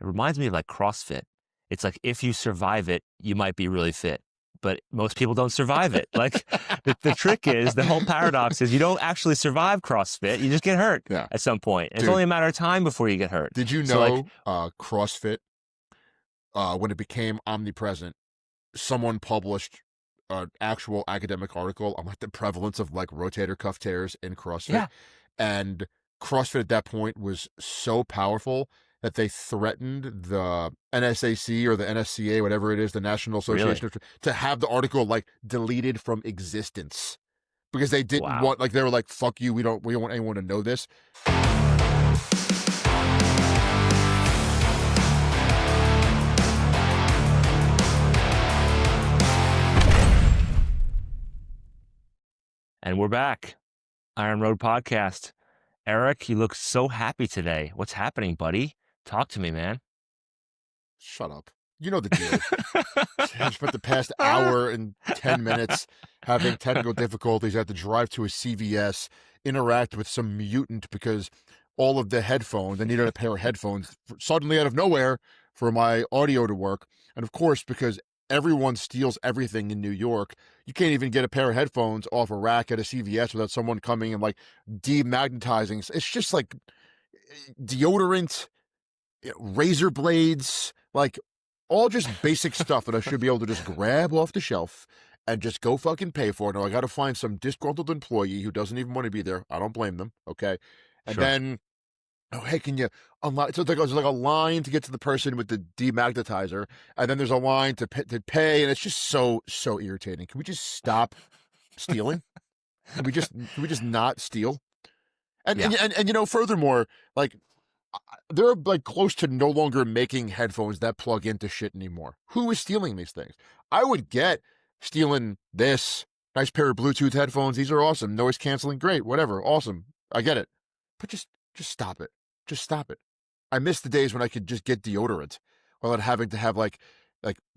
It reminds me of like CrossFit. It's like if you survive it, you might be really fit, but most people don't survive it. Like the trick is, the whole paradox is you don't actually survive CrossFit. You just get hurt Yeah. at some point. It's Dude, only a matter of time before you get hurt. did you So like, know CrossFit, when it became omnipresent, someone published an actual academic article on like the prevalence of like rotator cuff tears in CrossFit. yeah, And CrossFit at that point was so powerful that they threatened the NSAC or the NSCA, whatever it is, the National really? Association, to have the article like deleted from existence because they didn't Wow. want, like, they were like, fuck you, we don't want anyone to know this. And we're back. Iron Road Podcast. Eric, you look so happy today. What's happening, buddy? Talk to me, man. Shut up. You know the deal. I spent the past hour and 10 minutes having technical difficulties. I had to drive to a CVS, interact with some mutant because all of the headphones, I needed a pair of headphones suddenly out of nowhere for my audio to work. And of course, because everyone steals everything in New York, you can't even get a pair of headphones off a rack at a CVS without someone coming and like demagnetizing. It's just like deodorant, razor blades, like all just basic stuff that I should be able to just grab off the shelf and just go fucking pay for it. Or I got to find some disgruntled employee who doesn't even want to be there. I don't blame them. Okay. And Sure. then, oh, hey, can you unlock? So there's like a line to get to the person with the demagnetizer. And then there's a line to pay. And it's just so irritating. Can we just stop stealing? Can we just not steal? And, Yeah. and you know, furthermore, like, they're like close to no longer making headphones that plug into shit anymore. Who is stealing these things? I would get stealing this nice pair of Bluetooth headphones. These are awesome. Noise canceling, great, whatever, awesome. I get it. But just stop it. Just stop it. I miss the days when I could just get deodorant without having to have like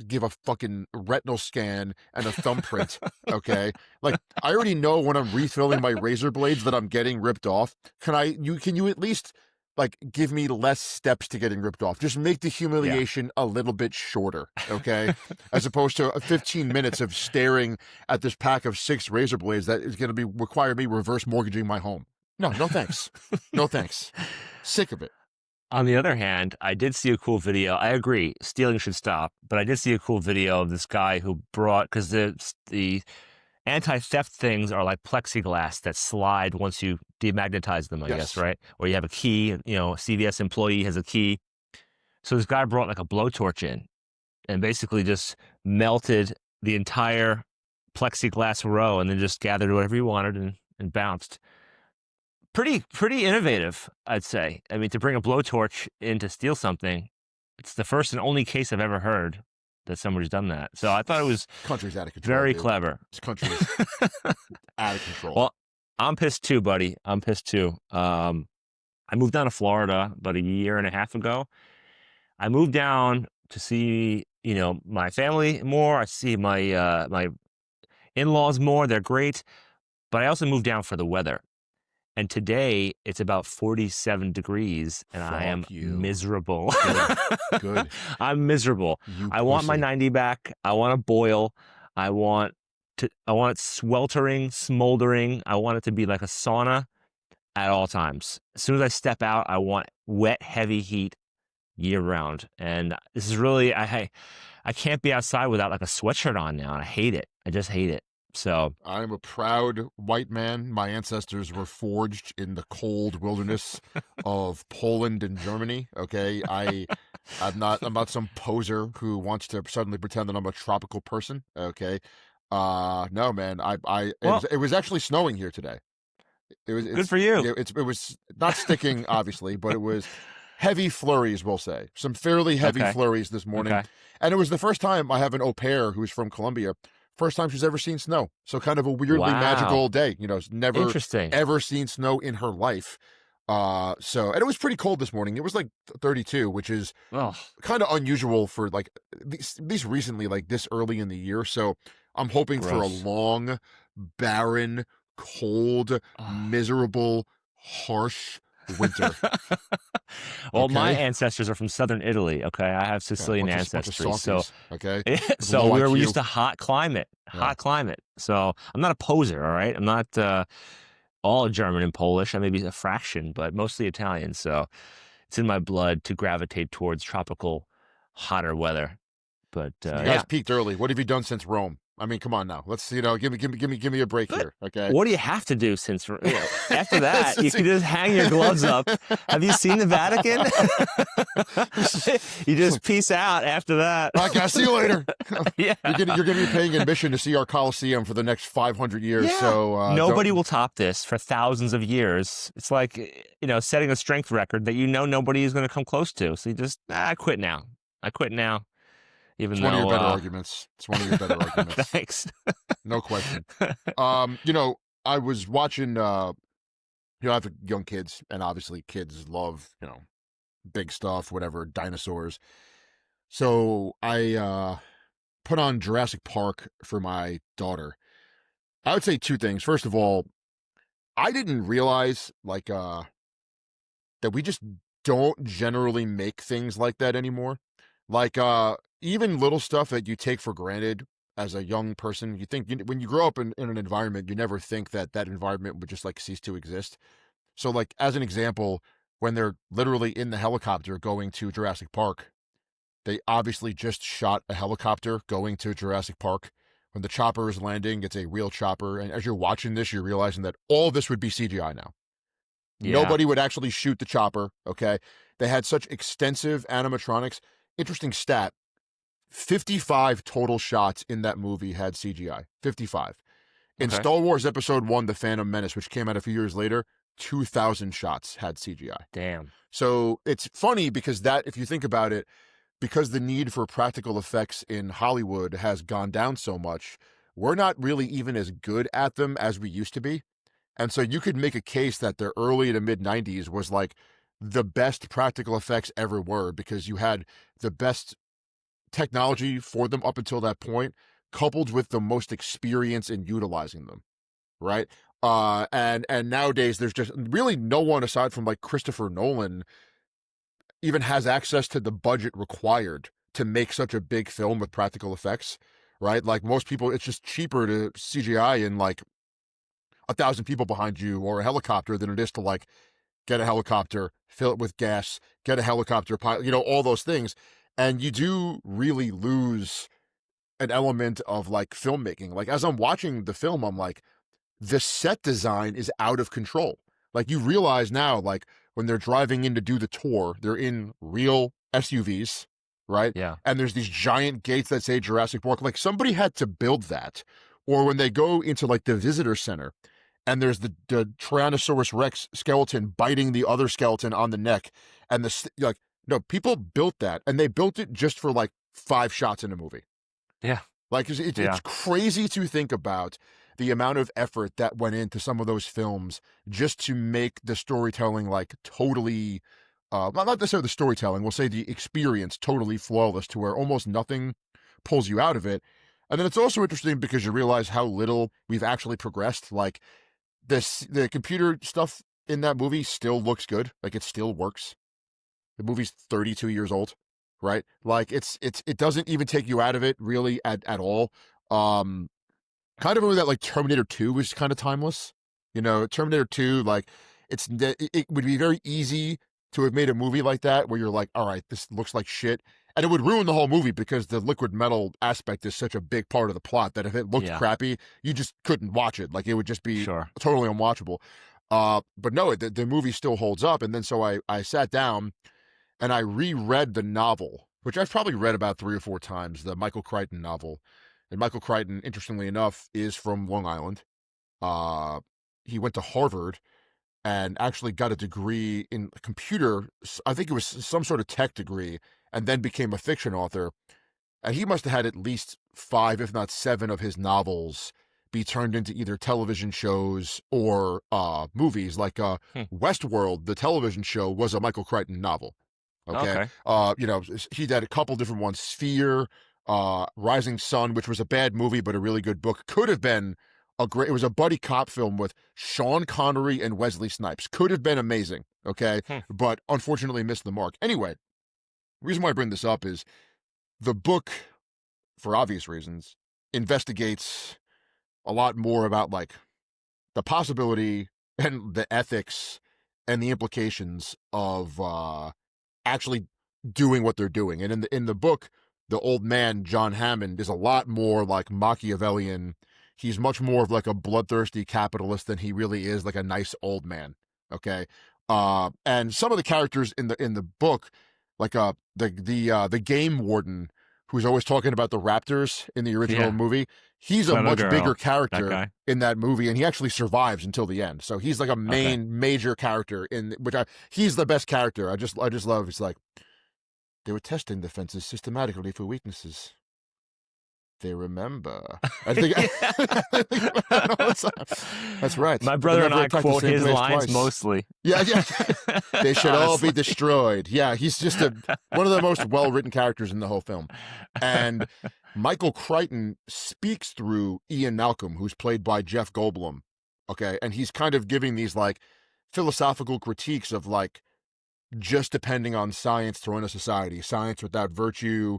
give a fucking retinal scan and a thumbprint. Okay, like I already know when I'm refilling my razor blades that I'm getting ripped off. Can you at least like give me less steps to getting ripped off? Just make the humiliation a little bit shorter, okay? As opposed to 15 minutes of staring at this pack of 6 razor blades that is going to require me reverse mortgaging my home. No thanks. No thanks. Sick of it. On the other hand, I did see a cool video. I agree, stealing should stop, but I did see a cool video of this guy who brought, because the anti-theft things are like plexiglass that slide once you demagnetize them, I guess, right? Or you have a key, a CVS employee has a key. So this guy brought like a blowtorch in and basically just melted the entire plexiglass row and then just gathered whatever he wanted and bounced. Pretty innovative, I'd say. I mean, to bring a blowtorch in to steal something, it's the first and only case I've ever heard that somebody's done that. So I thought it was country's out of control. Very dude. clever. This country is out of control. Well, I'm pissed too, buddy. I'm pissed too. I moved down to Florida about a year and a half ago. I moved down to see, my family more. I see my my in-laws more. They're great. But I also moved down for the weather. And today it's about 47 degrees and I am miserable. Good. I'm miserable. I want my 90 back. I want to boil. I want it sweltering, smoldering. I want it to be like a sauna at all times. As soon as I step out, I want wet, heavy heat year round. And this is really, I can't be outside without like a sweatshirt on now. And I hate it. I just hate it. So I'm a proud white man. My ancestors were forged in the cold wilderness of Poland and Germany. Okay. I'm not some poser who wants to suddenly pretend that I'm a tropical person. Okay. No, man. It was actually snowing here today. It's good for you. It was not sticking, obviously, but it was heavy flurries, we'll say. Some fairly heavy flurries this morning. Okay. And it was the first time I have an au pair who's from Colombia. First time she's ever seen snow. So kind of a weirdly magical day. Never ever seen snow in her life. And it was pretty cold this morning. It was like 32, which is kind of unusual for like at least recently, like this early in the year. So I'm hoping for a long, barren, cold, miserable, harsh winter. Well, my Okay. ancestors are from southern Italy. Okay, I have Yeah, Sicilian bunch of ancestry, so softies. Okay. With so low we're IQ. used to Yeah. hot climate. So I'm not a poser. All right, I'm not all German and Polish. I may be a fraction, but mostly Italian. So it's in my blood to gravitate towards tropical, hotter weather. But You guys yeah. peaked early. What have you done since Rome? I mean, come on now. Let's give me a break But here. Okay. what do you have to do since, after that, you can just hang your gloves up. Have you seen the Vatican? You just peace out after that. All right, guys. See you later. Yeah. You're gonna be paying admission to see our Colosseum for the next 500 years. Yeah. So Nobody don't. will top this for thousands of years. It's like, setting a strength record that nobody is going to come close to. So you just, I quit now. I quit now, even It's one of your though, better arguments. It's one of your better arguments. thanks. No question. I was watching. I have young kids, and obviously, kids love big stuff, whatever, dinosaurs. So I put on Jurassic Park for my daughter. I would say two things. First of all, I didn't realize that we just don't generally make things like that anymore. Like even little stuff that you take for granted as a young person, you think when you grow up in an environment, you never think that that environment would just like cease to exist. So like as an example, when they're literally in the helicopter going to Jurassic Park, they obviously just shot a helicopter going to Jurassic Park. When the chopper is landing, it's a real chopper. And as you're watching this, you're realizing that all this would be CGI now. Yeah. Nobody would actually shoot the chopper, okay? They had such extensive animatronics. Interesting stat, 55 total shots in that movie had CGI. 55. In Okay. Star Wars Episode 1, The Phantom Menace, which came out a few years later, 2,000 shots had CGI. Damn. So it's funny because that, if you think about it, because the need for practical effects in Hollywood has gone down so much, we're not really even as good at them as we used to be. And so you could make a case that the early to mid 90s was like the best practical effects ever were because you had the best technology for them up until that point, coupled with the most experience in utilizing them, right? And nowadays there's just really no one aside from like Christopher Nolan even has access to the budget required to make such a big film with practical effects, right? Like most people, it's just cheaper to CGI in like 1,000 people behind you or a helicopter than it is to like get a helicopter, fill it with gas, get a helicopter pilot, all those things. And you do really lose an element of like filmmaking. Like as I'm watching the film, I'm like, the set design is out of control. Like you realize now, like when they're driving in to do the tour, they're in real SUVs, right? Yeah. And there's these giant gates that say Jurassic Park. Like somebody had to build that. Or when they go into like the visitor center and there's the Tyrannosaurus Rex skeleton biting the other skeleton on the neck. And no, people built that and they built it just for like 5 shots in a movie. Yeah. Like it's crazy to think about the amount of effort that went into some of those films just to make the storytelling like totally, not necessarily the storytelling, we'll say the experience totally flawless to where almost nothing pulls you out of it. And then it's also interesting because you realize how little we've actually progressed. Like the computer stuff in that movie still looks good. Like it still works. The movie's 32 years old, right? Like it doesn't even take you out of it really at all. Kind of a movie that like Terminator 2 was kind of timeless. Terminator 2, like it would be very easy to have made a movie like that where you're like, all right, this looks like shit. And it would ruin the whole movie because the liquid metal aspect is such a big part of the plot that if it looked crappy, you just couldn't watch it. Like it would just be totally unwatchable. But no, the movie still holds up. And then so I sat down and I reread the novel, which I've probably read about 3 or 4 times, the Michael Crichton novel. And Michael Crichton, interestingly enough, is from Long Island. He went to Harvard and actually got a degree in computer. I think it was some sort of tech degree, and then became a fiction author. And he must have had at least 5, if not 7 of his novels be turned into either television shows or movies. Like Westworld, the television show, was a Michael Crichton novel. Okay. He did a couple different ones. Sphere, Rising Sun, which was a bad movie but a really good book, could have been it was a buddy cop film with Sean Connery and Wesley Snipes. Could have been amazing, okay? But unfortunately missed the mark. Anyway, the reason why I bring this up is the book, for obvious reasons, investigates a lot more about like the possibility and the ethics and the implications of actually doing what they're doing. And in the book, the old man John Hammond is a lot more like Machiavellian. He's much more of like a bloodthirsty capitalist than he really is like a nice old man. Okay. And some of the characters in the book, like the game warden who's always talking about the raptors in the original movie, he's a much bigger character in that movie, and he actually survives until the end. So he's like a major character in which he's the best character. I just love. It's like they were testing defenses systematically for weaknesses. They remember. I think that's right. My brother and I quote his lines twice. Mostly. Yeah. They should all be destroyed. Yeah, he's just one of the most well-written characters in the whole film. And Michael Crichton speaks through Ian Malcolm, who's played by Jeff Goldblum. Okay, and he's kind of giving these like philosophical critiques of like just depending on science to run a society, science without virtue,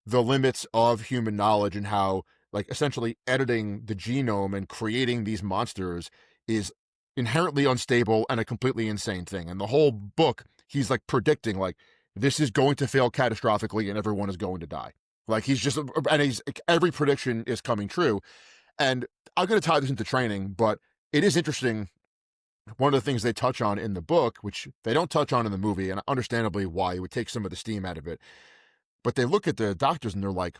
the limits of human knowledge, and how like essentially editing the genome and creating these monsters is inherently unstable and a completely insane thing. And the whole book, he's like predicting like this is going to fail catastrophically and everyone is going to die. Like every prediction is coming true. And I'm going to tie this into training, but it is interesting. One of the things they touch on in the book, which they don't touch on in the movie, and understandably why, it would take some of the steam out of it. But they look at the doctors and they're like,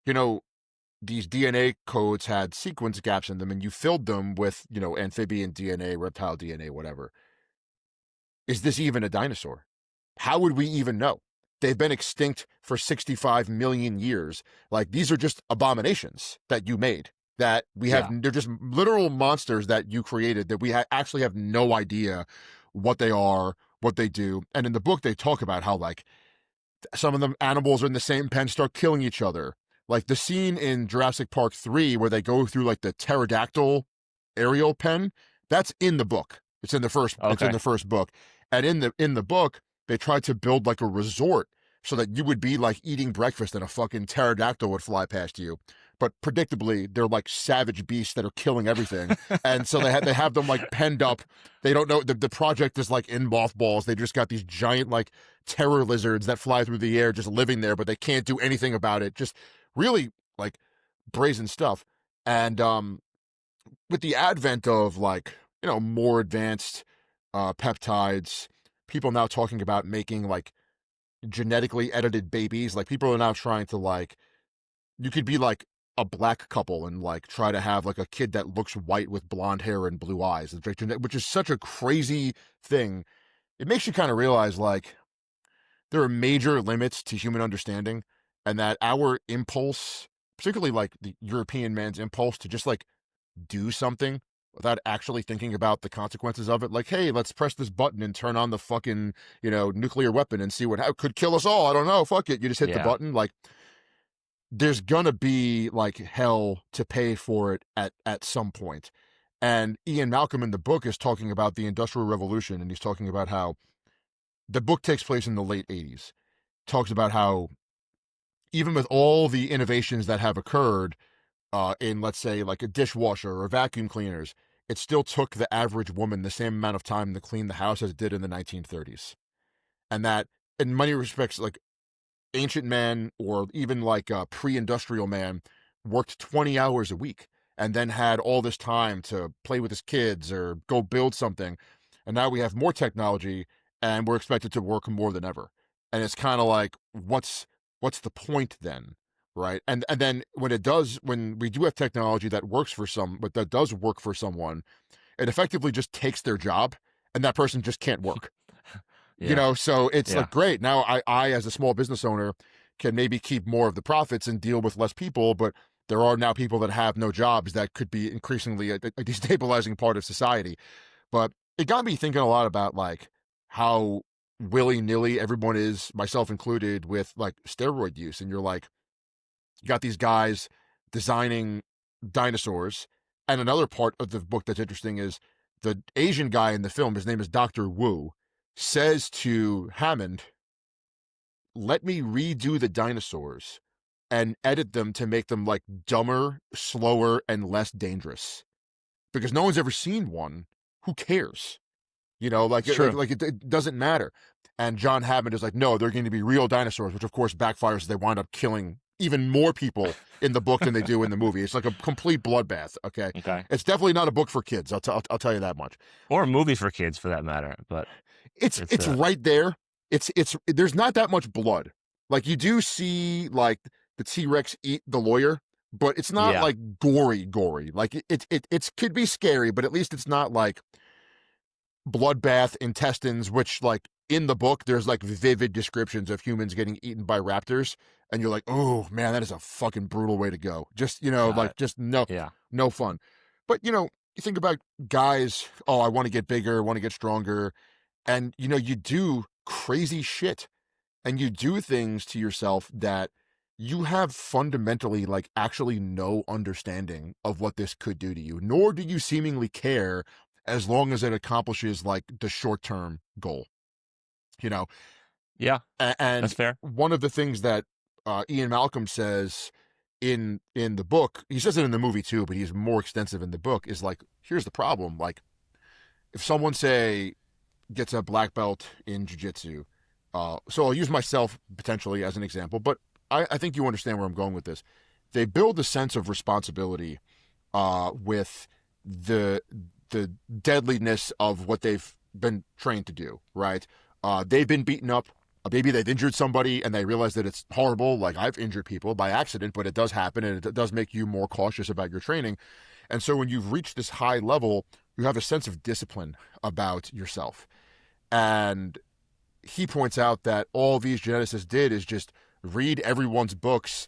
these DNA codes had sequence gaps in them, and you filled them with, amphibian DNA, reptile DNA, whatever. Is this even a dinosaur? How would we even know? They've been extinct for 65 million years. Like, these are just abominations that you made, that we have. They're just literal monsters that you created that we actually have no idea what they are, what they do. And in the book, they talk about how, like, some of the animals are in the same pen start killing each other. Like the scene in Jurassic Park 3 where they go through like the pterodactyl aerial pen, that's in the book. It's in the first book. And in the book, they tried to build like a resort so that you would be like eating breakfast and a fucking pterodactyl would fly past you. But predictably, they're like savage beasts that are killing everything. And so they have them like penned up. They don't know, the project is like in mothballs. They just got these giant like terror lizards that fly through the air just living there, but they can't do anything about it. Just really like brazen stuff. And with the advent of like, more advanced peptides, people now talking about making like genetically edited babies. Like people are now trying to like, you could be like a black couple and like try to have like a kid that looks white with blonde hair and blue eyes, which is such a crazy thing. It makes you kind of realize like there are major limits to human understanding, and that our impulse, particularly like the European man's impulse to just like do something without actually thinking about the consequences of it. Like, hey, let's press this button and turn on the fucking, nuclear weapon and see what could kill us all. I don't know. Fuck it. You just hit the button. Like, there's gonna be like hell to pay for it at some point. And Ian Malcolm in the book is talking about the Industrial Revolution, and he's talking about how the book takes place in the late 80s. Talks about how even with all the innovations that have occurred in, let's say, like a dishwasher or vacuum cleaners, it still took the average woman the same amount of time to clean the house as it did in the 1930s. And that, in many respects, like ancient man or even like a pre-industrial man worked 20 hours a week and then had all this time to play with his kids or go build something. And now we have more technology and we're expected to work more than ever. And it's kind of like, what's the point then? Right. And then when we do have technology that works but that does work for someone, it effectively just takes their job and that person just can't work. So it's like, great. Now I, as a small business owner, can maybe keep more of the profits and deal with less people, but there are now people that have no jobs that could be increasingly a destabilizing part of society. But it got me thinking a lot about like how willy-nilly everyone is, myself included, with like steroid use. And you're like, you got these guys designing dinosaurs. And another part of the book that's interesting is the Asian guy in the film, his name is Dr. Wu, says to Hammond, let me redo the dinosaurs and edit them to make them like dumber, slower, and less dangerous. Because no one's ever seen one. Who cares? You know, like, It's true. it doesn't matter. And John Hammond is like, no, they're going to be real dinosaurs, which of course backfires. They wind up killing even more people in the book than they do in the movie. It's like a complete bloodbath. Okay, Okay. it's definitely not a book for kids. I'll tell you that much. Or a movie for kids for that matter. But It's it's right there. It's there's not that much blood. Like you do see like the T-Rex eat the lawyer, but it's not Yeah. like gory. Like it could be scary, but at least it's not like bloodbath, intestines, which like in the book there's like vivid descriptions of humans getting eaten by raptors, and you're like, oh man, that is a fucking brutal way to go. Just Got like it. just Yeah. no fun. But you think about guys, oh, I want to get bigger, I want to get stronger, and you do crazy shit, and you do things to yourself that you have fundamentally like actually no understanding of what this could do to you, nor do you seemingly care as long as it accomplishes like the short-term goal, you know. Yeah. That's And fair. one of the things that Ian Malcolm says in the book, he says it in the movie too, but he's more extensive in the book, is like, here's the problem. Like if someone say gets a black belt in jiu-jitsu, so I'll use myself potentially as an example, but I think you understand where I'm going with this. They build a sense of responsibility with the deadliness of what they've been trained to do, right? They've been beaten up. Maybe they've injured somebody and they realize that it's horrible. Like I've injured people by accident, but it does happen, and it does make you more cautious about your training. And so when you've reached this high level, you have a sense of discipline about yourself. And he points out that all these geneticists did is just read everyone's books,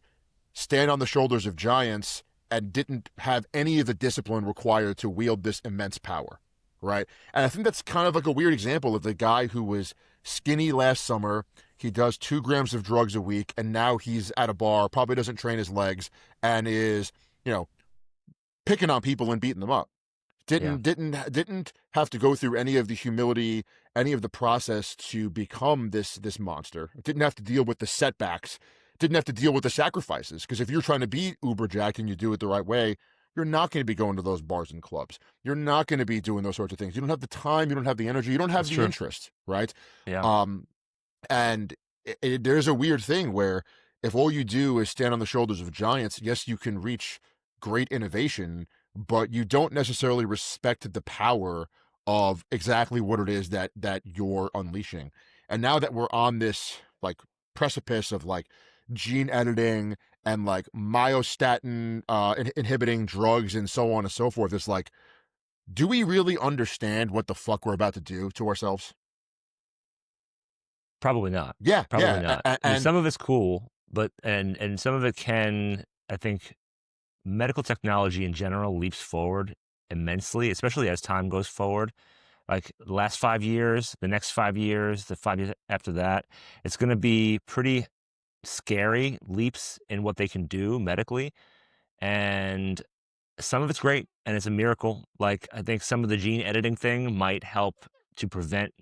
stand on the shoulders of giants, and didn't have any of the discipline required to wield this immense power, right? And I think that's kind of like a weird example of the guy who was skinny last summer. He does 2 grams of drugs a week, and now he's at a bar, probably doesn't train his legs, and is, picking on people and beating them up. Didn't have to go through any of the humility, any of the process to become this monster. Didn't have to deal with the setbacks. Didn't have to deal with the sacrifices. Because if you're trying to be uber jacked and you do it the right way, you're not going to be going to those bars and clubs. You're not going to be doing those sorts of things. You don't have the time. You don't have the energy. You don't have That's the true. interest, right? Yeah. And there's a weird thing where if all you do is stand on the shoulders of giants, yes, you can reach great innovation, but you don't necessarily respect the power of exactly what it is that you're unleashing. And now that we're on this like precipice of like gene editing and like myostatin inhibiting drugs and so on and so forth, it's like, do we really understand what the fuck we're about to do to ourselves? Probably not. Yeah, Probably not. I mean, and some of it's cool, but and some of it can, I think, medical technology in general leaps forward immensely, especially as time goes forward. Like the last 5 years, the next 5 years, the 5 years after that, it's going to be pretty scary leaps in what they can do medically. And some of it's great and it's a miracle. Like I think some of the gene editing thing might help to prevent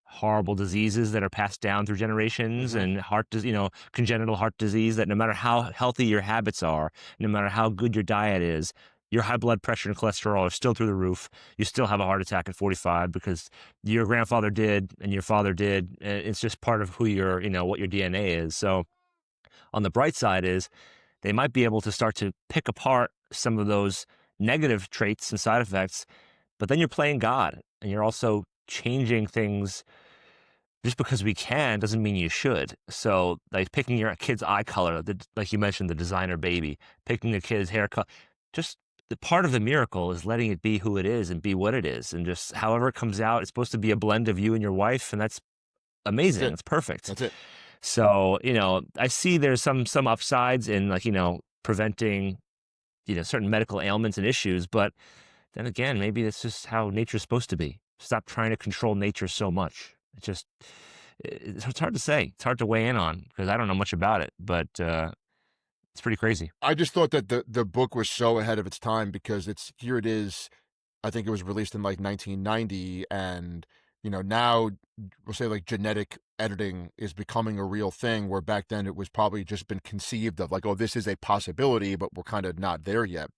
horrible diseases that are passed down through generations Mhm. and congenital heart disease, that no matter how healthy your habits are, no matter how good your diet is, your high blood pressure and cholesterol are still through the roof. You still have a heart attack at 45 because your grandfather did and your father did. It's just part of who what your DNA is. So on the bright side is they might be able to start to pick apart some of those negative traits and side effects, but then you're playing God and you're also changing things. Just because we can doesn't mean you should. So, like picking your kid's eye color, like you mentioned, the designer baby, picking a kid's hair color, just the part of the miracle is letting it be who it is and be what it is. And just however it comes out, it's supposed to be a blend of you and your wife. And that's That's amazing. it. It's perfect. That's it. So, I see there's some upsides in like, preventing, certain medical ailments and issues. But then again, maybe that's just how nature's supposed to be. Stop trying to control nature so much. It's hard to say. It's hard to weigh in on because I don't know much about it. But It's pretty crazy. I just thought that the book was so ahead of its time because it is. I think it was released in like 1990, and now we'll say like genetic editing is becoming a real thing, where back then it was probably just been conceived of like, oh, this is a possibility, but we're kind of not there yet.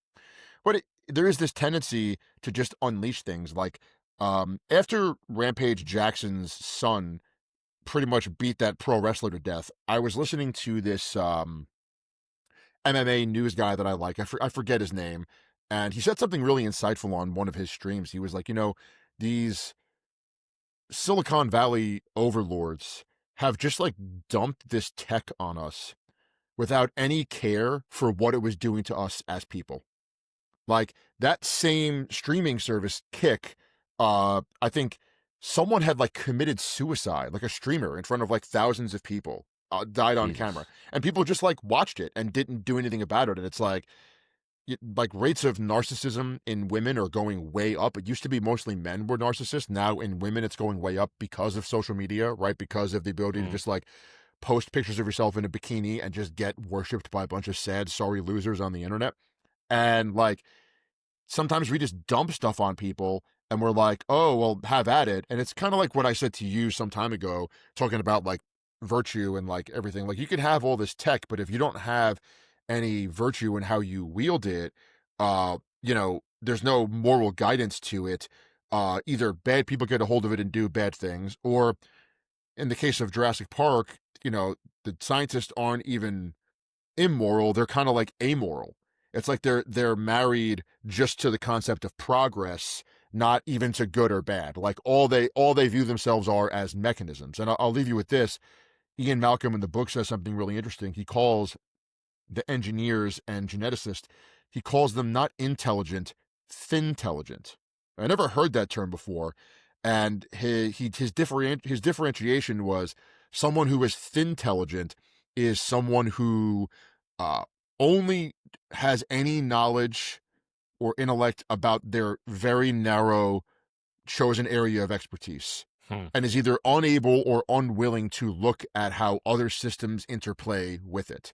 But there is this tendency to just unleash things like after Rampage Jackson's son pretty much beat that pro wrestler to death. I was listening to this MMA news guy that I like. I forget his name. And he said something really insightful on one of his streams. He was like, these Silicon Valley overlords have just like dumped this tech on us without any care for what it was doing to us as people. Like that same streaming service, Kick, I think someone had like committed suicide, like a streamer in front of like thousands of people, died on camera, and people just like watched it and didn't do anything about it. And it's like rates of narcissism in women are going way up. It used to be mostly men were narcissists. Now in women, it's going way up because of social media, right? Because of the ability to just like post pictures of yourself in a bikini and just get worshipped by a bunch of sad, sorry losers on the internet. And like, sometimes we just dump stuff on people and we're like, oh, well, have at it. And it's kind of like what I said to you some time ago, talking about like virtue and like everything. Like you can have all this tech, but if you don't have any virtue in how you wield it, there's no moral guidance to it. Either bad people get a hold of it and do bad things, or in the case of Jurassic Park, the scientists aren't even immoral. They're kind of like amoral. It's like they're married just to the concept of progress, not even to good or bad. Like all they view themselves are as mechanisms. And I'll leave you with this. Ian Malcolm in the book says something really interesting. He calls the engineers and geneticists, he calls them not intelligent, thin-telligent. I never heard that term before. And his differentiation was someone who is thin-telligent is someone who only has any knowledge or intellect about their very narrow chosen area of expertise and is either unable or unwilling to look at how other systems interplay with it.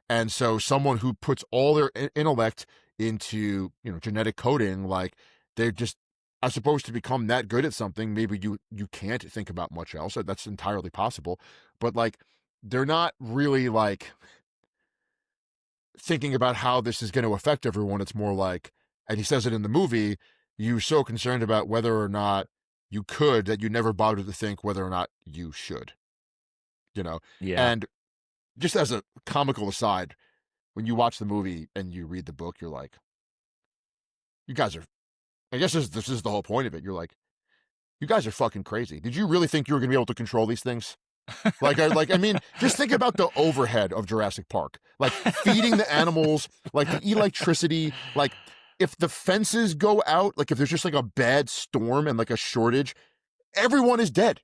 And so someone who puts all their intellect into, genetic coding, like they're just are supposed to become that good at something. Maybe you can't think about much else. That's entirely possible. But like, they're not really like thinking about how this is going to affect everyone. It's more like, and he says it in the movie, you're so concerned about whether or not you could that you never bothered to think whether or not you should. Yeah. And just as a comical aside, when you watch the movie and you read the book, you're like, you guys are, I guess this is the whole point of it. You're like, you guys are fucking crazy. Did you really think you were going to be able to control these things? I mean, just think about the overhead of Jurassic Park, like feeding the animals, like the electricity, like if the fences go out, like if there's just like a bad storm and like a shortage, everyone is dead.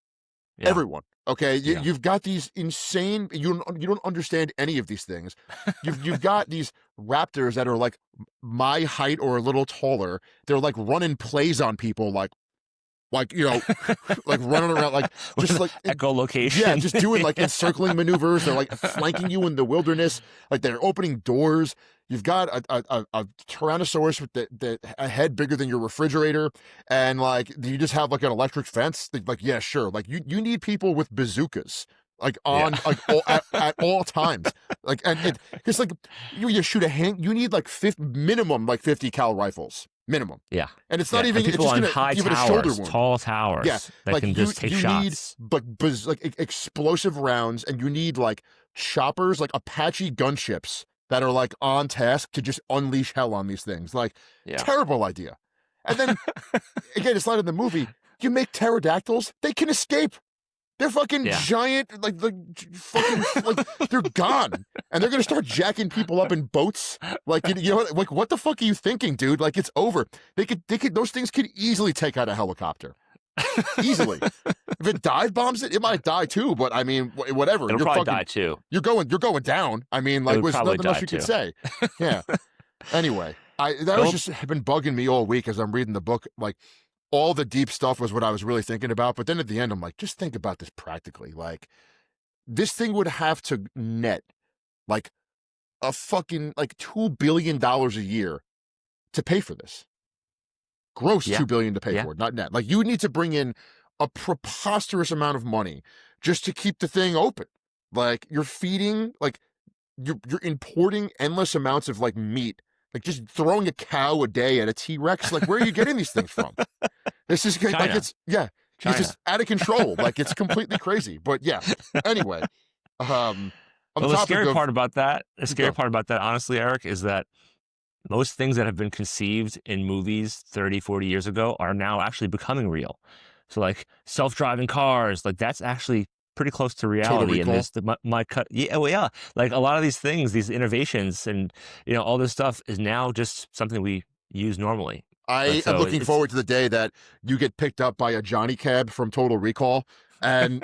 Yeah. Everyone. Okay. You've got these insane, you don't understand any of ththese things. You've got these raptors that are like my height or a little taller. They're like running plays on people, like like running around, like just like echolocation. Yeah, just doing like encircling maneuvers. They're like flanking you in the wilderness. Like they're opening doors. You've got a Tyrannosaurus with a head bigger than your refrigerator, and like you just have like an electric fence. Like yeah, sure. Like you need people with bazookas. Like on at all times, like and because like you shoot you need like minimum like 50 cal rifles minimum. Yeah, and it's not even people it's just on gonna high give towers, it a shoulder wound. tall towers. Yeah, that like can just take shots. Need like explosive rounds, and you need like choppers, like Apache gunships that are like on task to just unleash hell on these things. Like terrible idea. And then again, it's not in the movie. You make pterodactyls; they can escape. They're fucking giant, like fucking, like they're gone, and they're gonna start jacking people up in boats. Like you know, like what the fuck are you thinking, dude? Like it's over. They could, those things could easily take out a helicopter, easily. If it dive bombs it, it might die too. But I mean, whatever. It'll probably die too. You're going down. I mean, like there's nothing else you could say. Yeah. Anyway, that was just been bugging me all week as I'm reading the book, like. All the deep stuff was what I was really thinking about. But then at the end, I'm like, just think about this practically. Like, this thing would have to net like a fucking like $2 billion a year to pay for this. Gross Yeah. $2 billion to pay Yeah. for it, not net. Like you need to bring in a preposterous amount of money just to keep the thing open. Like you're feeding, like you're importing endless amounts of like meat, like just throwing a cow a day at a T-Rex. Like where are you getting these things from? This is like China. it's yeah, it's China. just out of control. Like it's completely crazy. But yeah. Anyway, on the Well, the topic scary of part about that, go. honestly, Eric, is that most things that have been conceived in movies 30, 40 years ago are now actually becoming real. So like self-driving cars, like that's actually pretty close to Total reality. And Recall. there's my cut. Yeah, well, yeah. Like a lot of these things, these innovations and, all this stuff is now just something we use normally. I am So looking forward to the day that you get picked up by a Johnny Cab from Total Recall and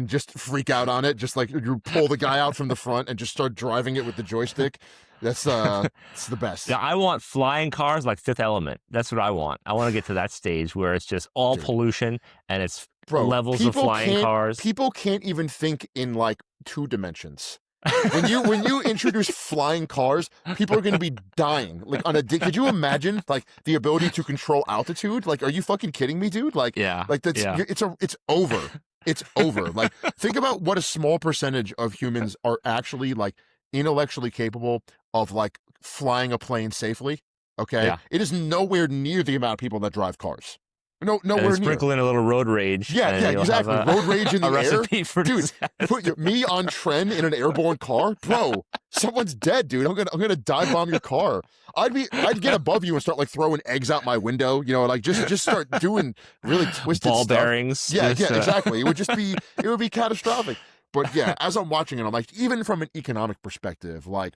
just freak out on it. Just like you pull the guy out from the front and just start driving it with the joystick. That's it's the best. Yeah, I want flying cars like Fifth Element. That's what I want. I want to get to that stage where it's just all Dude. pollution and it's Bro, levels of flying cars. People can't even think in like 2 dimensions. When you introduce flying cars, people are going to be dying. Like on a could you imagine like the ability to control altitude? Like, are you fucking kidding me, dude? Like, Yeah, that's yeah. it's over. It's over. Like, think about what a small percentage of humans are actually like intellectually capable of like flying a plane safely. Okay, Yeah. it is nowhere near the amount of people that drive cars. And Nowhere near. sprinkle in a little road rage. Yeah, and yeah, you'll exactly. have Road rage in the a air. recipe for Dude, disaster. put me on trend in an airborne car, bro. Someone's dead, dude. I'm gonna dive bomb your car. I'd get above you and start like throwing eggs out my window. Like just start doing really twisted ball stuff. bearings. Yeah, just, yeah, exactly. It would be catastrophic. But yeah, as I'm watching it, I'm like, even from an economic perspective, like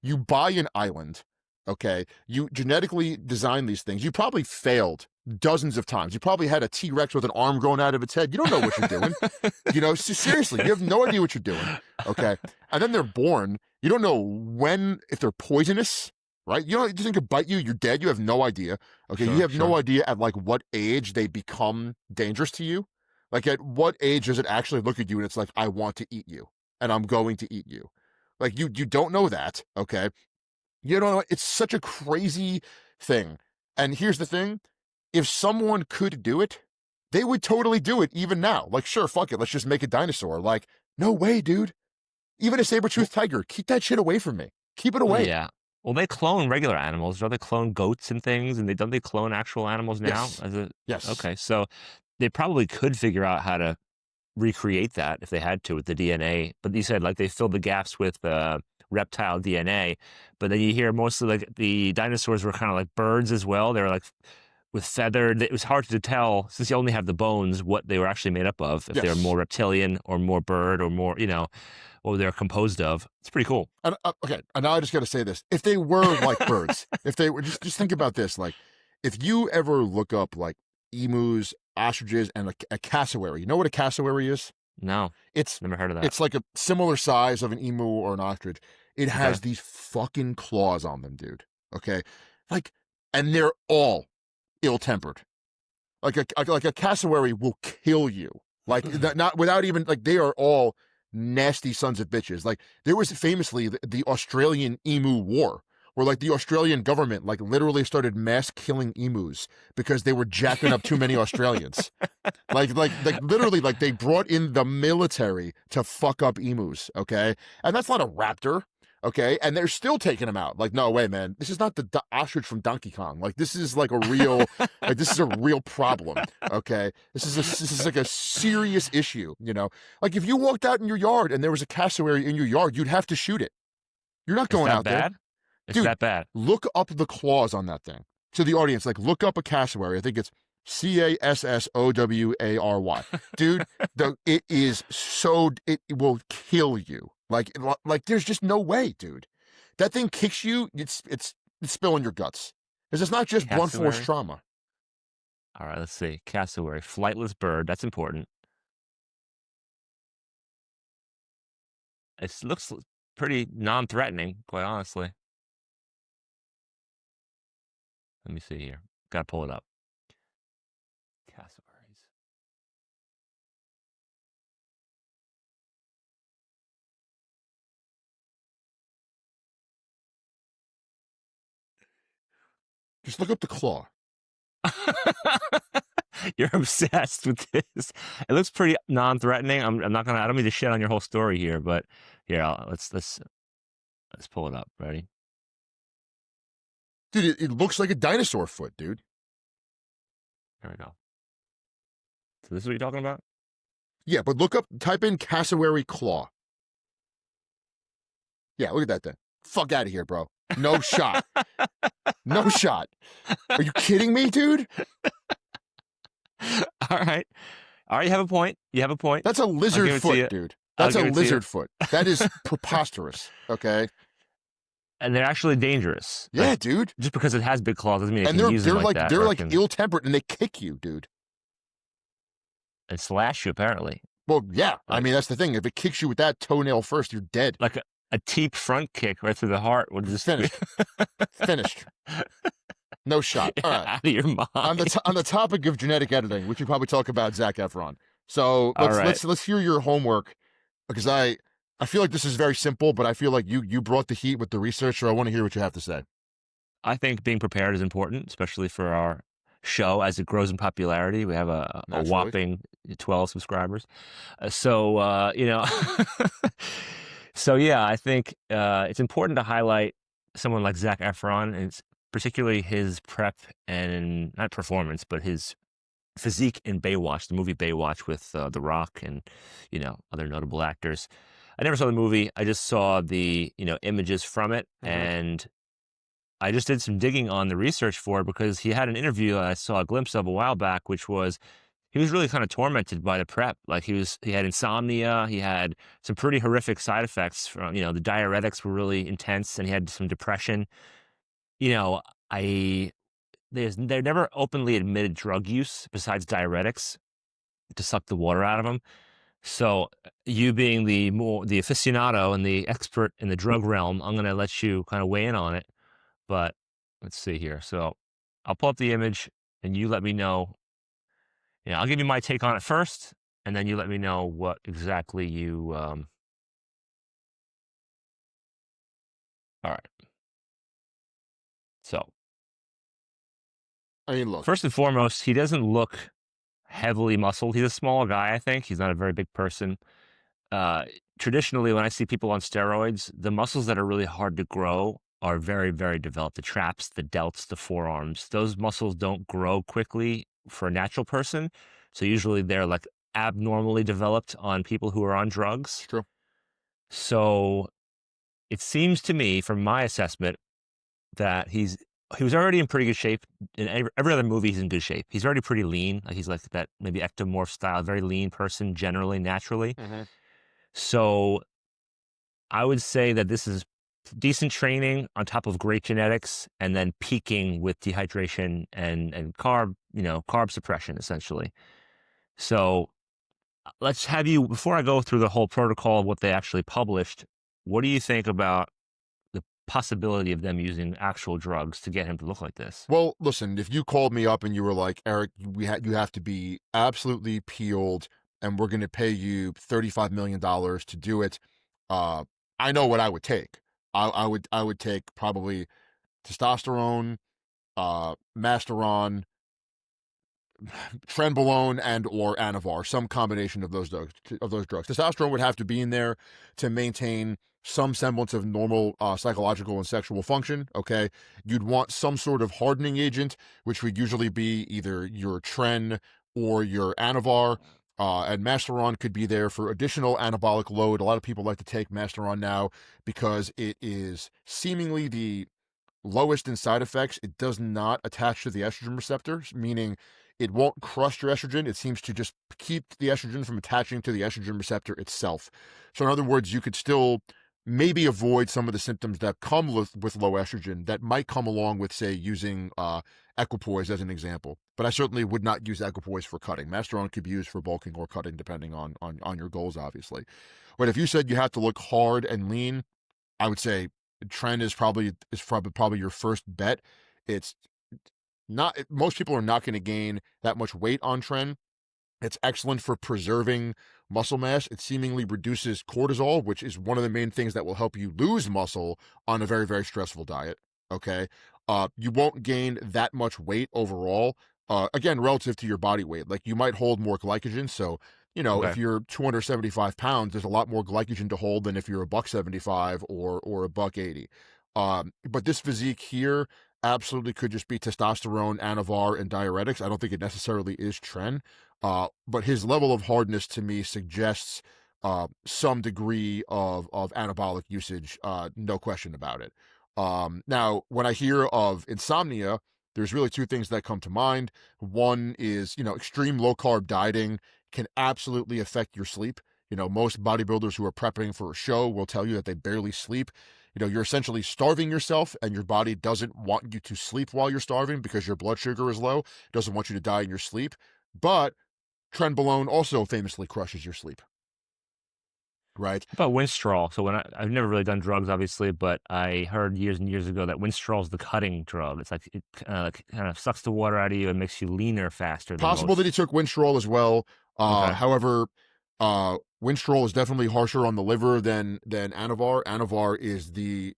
you buy an island, okay? You genetically design these things. You probably failed dozens of times. You probably had a T-Rex with an arm growing out of its head. You don't know what you're doing. Seriously, you have no idea what you're doing, okay? And then they're born. You don't know if they're poisonous, right? You don't think could bite you, you're dead. You have no idea, okay? Sure, you have no sure. idea at like what age they become dangerous to you. Like at what age does it actually look at you and it's like, I want to eat you and I'm going to eat you? Like you don't know that, okay? You don't know. It's such a crazy thing. And here's the thing. If someone could do it, they would totally do it even now. Like, sure, fuck it. Let's just make a dinosaur. Like, no way, dude. Even a saber-toothed tiger, keep that shit away from me. Keep it away. Yeah. Well, they clone regular animals. Don't they clone goats and things? And don't they clone actual animals now? Yes. Yes. Okay, so they probably could figure out how to recreate that if they had to with the DNA. But you said like they filled the gaps with reptile DNA. But then you hear mostly like the dinosaurs were kind of like birds as well. They were like with feathered. It was hard to tell since you only have the bones what they were actually made up of. If they were Yes. more reptilian or more bird or more, what they're composed of. It's pretty cool. And, okay, and now I just got to say this: if they were like birds, if they were just think about this, like if you ever look up like emus, ostriches, and a cassowary, you know what a cassowary is? No, It's never heard of that. It's like a similar size of an emu or an ostrich. It has these fucking claws on them, dude. Okay, like, and they're all ill-tempered. Like a cassowary will kill you. Like that, not without even like they are all nasty sons of bitches. Like there was famously the Australian Emu War, where like the Australian government like literally started mass killing emus because they were jacking up too many Australians. Like literally like they brought in the military to fuck up emus. Okay, and that's not a raptor. Okay, and they're still taking them out. Like, no way, man. This is not the ostrich from Donkey Kong. Like, this is like a real, like, this is a real problem. Okay, this is like a serious issue. Like if you walked out in your yard and there was a cassowary in your yard, you'd have to shoot it. You're not going out there. It's Dude, that bad. Look up the claws on that thing. To the audience, like, look up a cassowary. I think it's Cassowary. Dude, it will kill you. Like there's just no way, dude. That thing kicks you, it's spilling your guts. Because it's not just blunt force Cassowary? trauma. All right, let's see. Cassowary, flightless bird. That's important. It looks pretty non-threatening, quite honestly. Let me see here. Gotta pull it up. Cassowaries. Just look up the claw. You're obsessed with this. It looks pretty non-threatening. I'm not gonna. I don't mean to shit on your whole story here, but here, let's pull it up. Ready? Dude, it looks like a dinosaur foot, dude. There we go. So this is what you're talking about? Yeah, but type in cassowary claw. Yeah, look at that thing. Fuck out of here, bro. No shot. No shot. Are you kidding me, dude? All right. You have a point. You have a point. That's a lizard foot, dude. That's a lizard foot. That is preposterous. Okay. And they're actually dangerous. Yeah, like, dude. Just because it has big claws doesn't mean it and can use them like that. They're like ill-tempered and they kick you, dude. And slash you, apparently. Well, yeah. I mean, that's the thing. If it kicks you with that toenail first, you're dead. Like a teep front kick right through the heart would just finished. Finished. No shot. All right. Out of your mind. On the topic of genetic editing, we should probably talk about Zac Efron. So let's hear your homework, because I feel like this is very simple, but I feel like you brought the heat with the research, so I want to hear what you have to say. I think being prepared is important, especially for our show as it grows in popularity. We have a whopping 12 subscribers. So yeah, I think it's important to highlight someone like Zac Efron, and particularly his prep and not performance, but his physique in Baywatch, the movie Baywatch with The Rock and, other notable actors. I never saw the movie. I just saw the, images from it. Mm-hmm. And I just did some digging on the research for it, because he had an interview I saw a glimpse of a while back, which was he was really kind of tormented by the prep. Like he had insomnia. He had some pretty horrific side effects from, the diuretics were really intense, and he had some depression. They never openly admitted drug use besides diuretics to suck the water out of them. So you being the aficionado and the expert in the drug realm, I'm going to let you kind of weigh in on it. But let's see here. So I'll pull up the image and you let me know. I'll give you my take on it first, and then you let me know what exactly you, all right. So, I mean, look. First and foremost, he doesn't look heavily muscled. He's a small guy, I think. He's not a very big person. Traditionally, when I see people on steroids, the muscles that are really hard to grow are very, very developed. The traps, the delts, the forearms, those muscles don't grow quickly for a natural person. So usually they're like abnormally developed on people who are on drugs. True. So it seems to me, from my assessment, that he was already in pretty good shape. In every other movie, he's in good shape. He's already pretty lean. Like he's like that maybe ectomorph style, very lean person generally, naturally. Mm-hmm. So I would say that this is decent training on top of great genetics, and then peaking with dehydration and carb suppression, essentially. So let's have you, before I go through the whole protocol of what they actually published, what do you think about the possibility of them using actual drugs to get him to look like this? Well, listen, if you called me up and you were like, Eric, you have to be absolutely peeled, and we're going to pay you $35 million to do it, I know what I would take. I would take probably testosterone, Masteron, Trenbolone, and or Anavar, some combination of those drugs. Testosterone would have to be in there to maintain some semblance of normal psychological and sexual function. Okay, you'd want some sort of hardening agent, which would usually be either your Tren or your Anavar. And Masteron could be there for additional anabolic load. A lot of people like to take Masteron now because it is seemingly the lowest in side effects. It does not attach to the estrogen receptors, meaning it won't crush your estrogen. It seems to just keep the estrogen from attaching to the estrogen receptor itself. So in other words, you could still maybe avoid some of the symptoms that come with low estrogen that might come along with, say, using equipoise as an example. But I certainly would not use equipoise for cutting. Masteron could be used for bulking or cutting, depending on your goals, obviously. But if you said you have to look hard and lean, I would say Tren is probably your first bet. It's not, most people are not going to gain that much weight on Tren. It's excellent for preserving muscle mass. It seemingly reduces cortisol, which is one of the main things that will help you lose muscle on a very, very stressful diet. Okay. You won't gain that much weight overall. Again, relative to your body weight, like you might hold more glycogen. So, Okay. if you're 275 pounds, there's a lot more glycogen to hold than if you're a buck 75 or a buck 80. But this physique here absolutely could just be testosterone, anavar, and diuretics. I don't think it necessarily is tren. But his level of hardness to me suggests some degree of anabolic usage, no question about it. Now, when I hear of insomnia, there's really two things that come to mind. One is, extreme low carb dieting can absolutely affect your sleep. Most bodybuilders who are prepping for a show will tell you that they barely sleep. You're essentially starving yourself, and your body doesn't want you to sleep while you're starving because your blood sugar is low. It doesn't want you to die in your sleep. But trenbolone also famously crushes your sleep, right? How about Winstrol? So I've never really done drugs, obviously, but I heard years and years ago that Winstrol is the cutting drug. It's like it kind of sucks the water out of you and makes you leaner faster than Possible that he most. took Winstrol as well. Okay. However, Winstrol is definitely harsher on the liver than Anavar. Anavar is the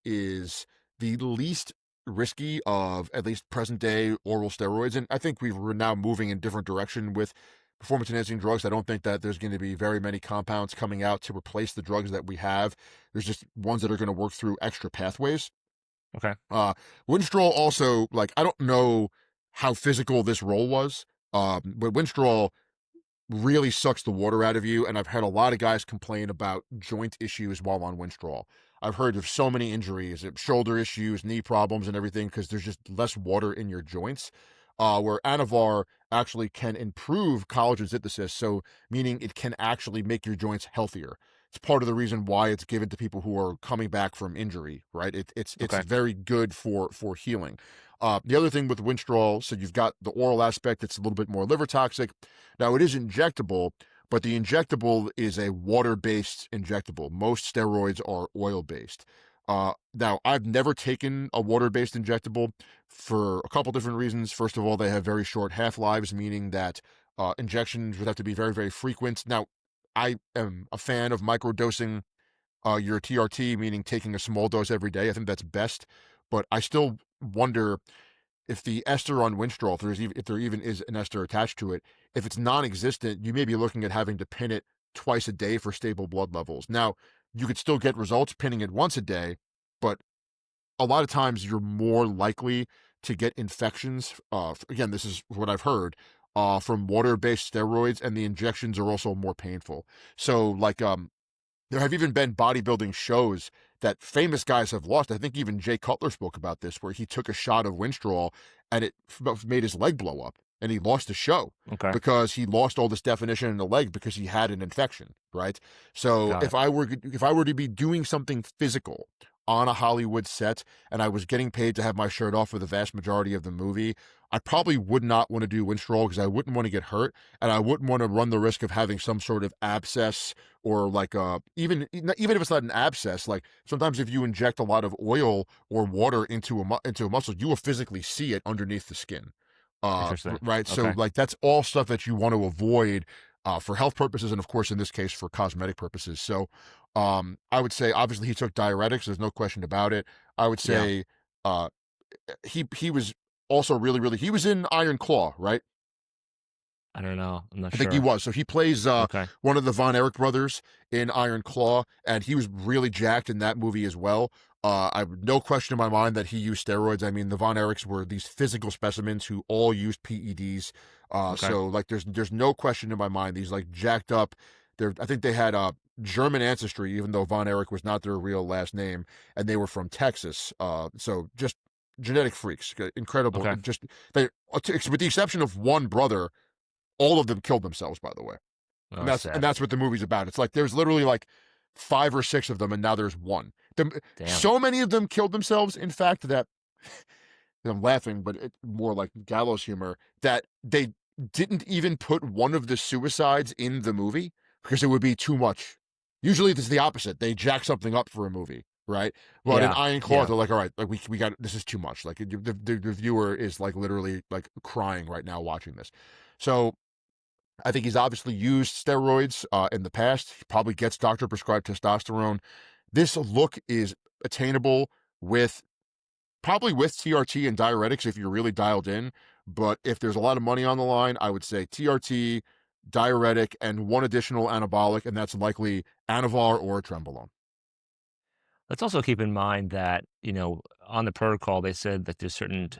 least risky of at least present day oral steroids, and I think we're now moving in different direction with performance enhancing drugs. I don't think that there's going to be very many compounds coming out to replace the drugs that we have. There's just ones that are going to work through extra pathways. Okay. Uh, Winstrol also, like, I don't know how physical this role was, but Winstrol really sucks the water out of you. And I've had a lot of guys complain about joint issues while on Winstrol. I've heard of so many injuries, shoulder issues, knee problems, and everything because there's just less water in your joints. Where Anavar actually can improve collagen synthesis, so meaning it can actually make your joints healthier. It's part of the reason why it's given to people who are coming back from injury, right? It's Okay. very good for healing. The other thing with Winstrol, so you've got the oral aspect. It's a little bit more liver toxic. Now it is injectable, but the injectable is a water-based injectable. Most steroids are oil-based. Now I've never taken a water-based injectable for a couple different reasons. First of all, they have very short half-lives, meaning that injections would have to be very, very frequent. Now, I am a fan of microdosing your TRT, meaning taking a small dose every day. I think that's best, but I still wonder if the ester on Winstrol, if there even is an ester attached to it, if it's non-existent, you may be looking at having to pin it twice a day for stable blood levels. Now, you could still get results pinning it once a day, but a lot of times you're more likely to get infections. Again, this is what I've heard from water-based steroids, and the injections are also more painful. So, like, there have even been bodybuilding shows that famous guys have lost. I think even Jay Cutler spoke about this, where he took a shot of Winstrol and it made his leg blow up, and he lost the show Okay. because he lost all this definition in the leg because he had an infection, right? So Got if it. I were to be doing something physical on a Hollywood set and I was getting paid to have my shirt off for the vast majority of the movie, I probably would not want to do Winstrol because I wouldn't want to get hurt, and I wouldn't want to run the risk of having some sort of abscess, or like even if it's not an abscess, like sometimes if you inject a lot of oil or water into a muscle, you will physically see it underneath the skin. Interesting. Right. So Okay. like that's all stuff that you want to avoid for health purposes, and of course in this case for cosmetic purposes. So I would say obviously he took diuretics. There's no question about it. I would Yeah. say uh, he was also really he was in Iron Claw, right? I don't know. I'm not I think he sure. was. So he plays Okay. one of the Von Erich brothers in Iron Claw, and he was really jacked in that movie as well. I have no question in my mind that he used steroids. I mean, the Von Erichs were these physical specimens who all used PEDs. Okay. So like, there's no question in my mind. These like jacked up. I think they had German ancestry, even though Von Erich was not their real last name, and they were from Texas. So just genetic freaks, incredible. Okay. Just they, with the exception of one brother, all of them killed themselves, by the way. Oh, And that's that's sad. what the movie's about. It's like there's literally like 5 or 6 of them, and now there's one. Damn. So many of them killed themselves, in fact, that I'm laughing, but it's more like gallows humor, that they didn't even put one of the suicides in the movie because it would be too much. Usually it's the opposite. They jack something up for a movie, right? But in Yeah. Iron Claw, Yeah. they're like, all right, like we got, this is too much. Like the viewer is like literally like crying right now watching this. So I think he's obviously used steroids in the past. He probably gets doctor prescribed testosterone. This look is attainable with probably with TRT and diuretics if you're really dialed in. But if there's a lot of money on the line, I would say TRT, diuretic, and one additional anabolic, and that's likely Anavar or Trenbolone. Let's also keep in mind that, on the protocol, they said that there's certain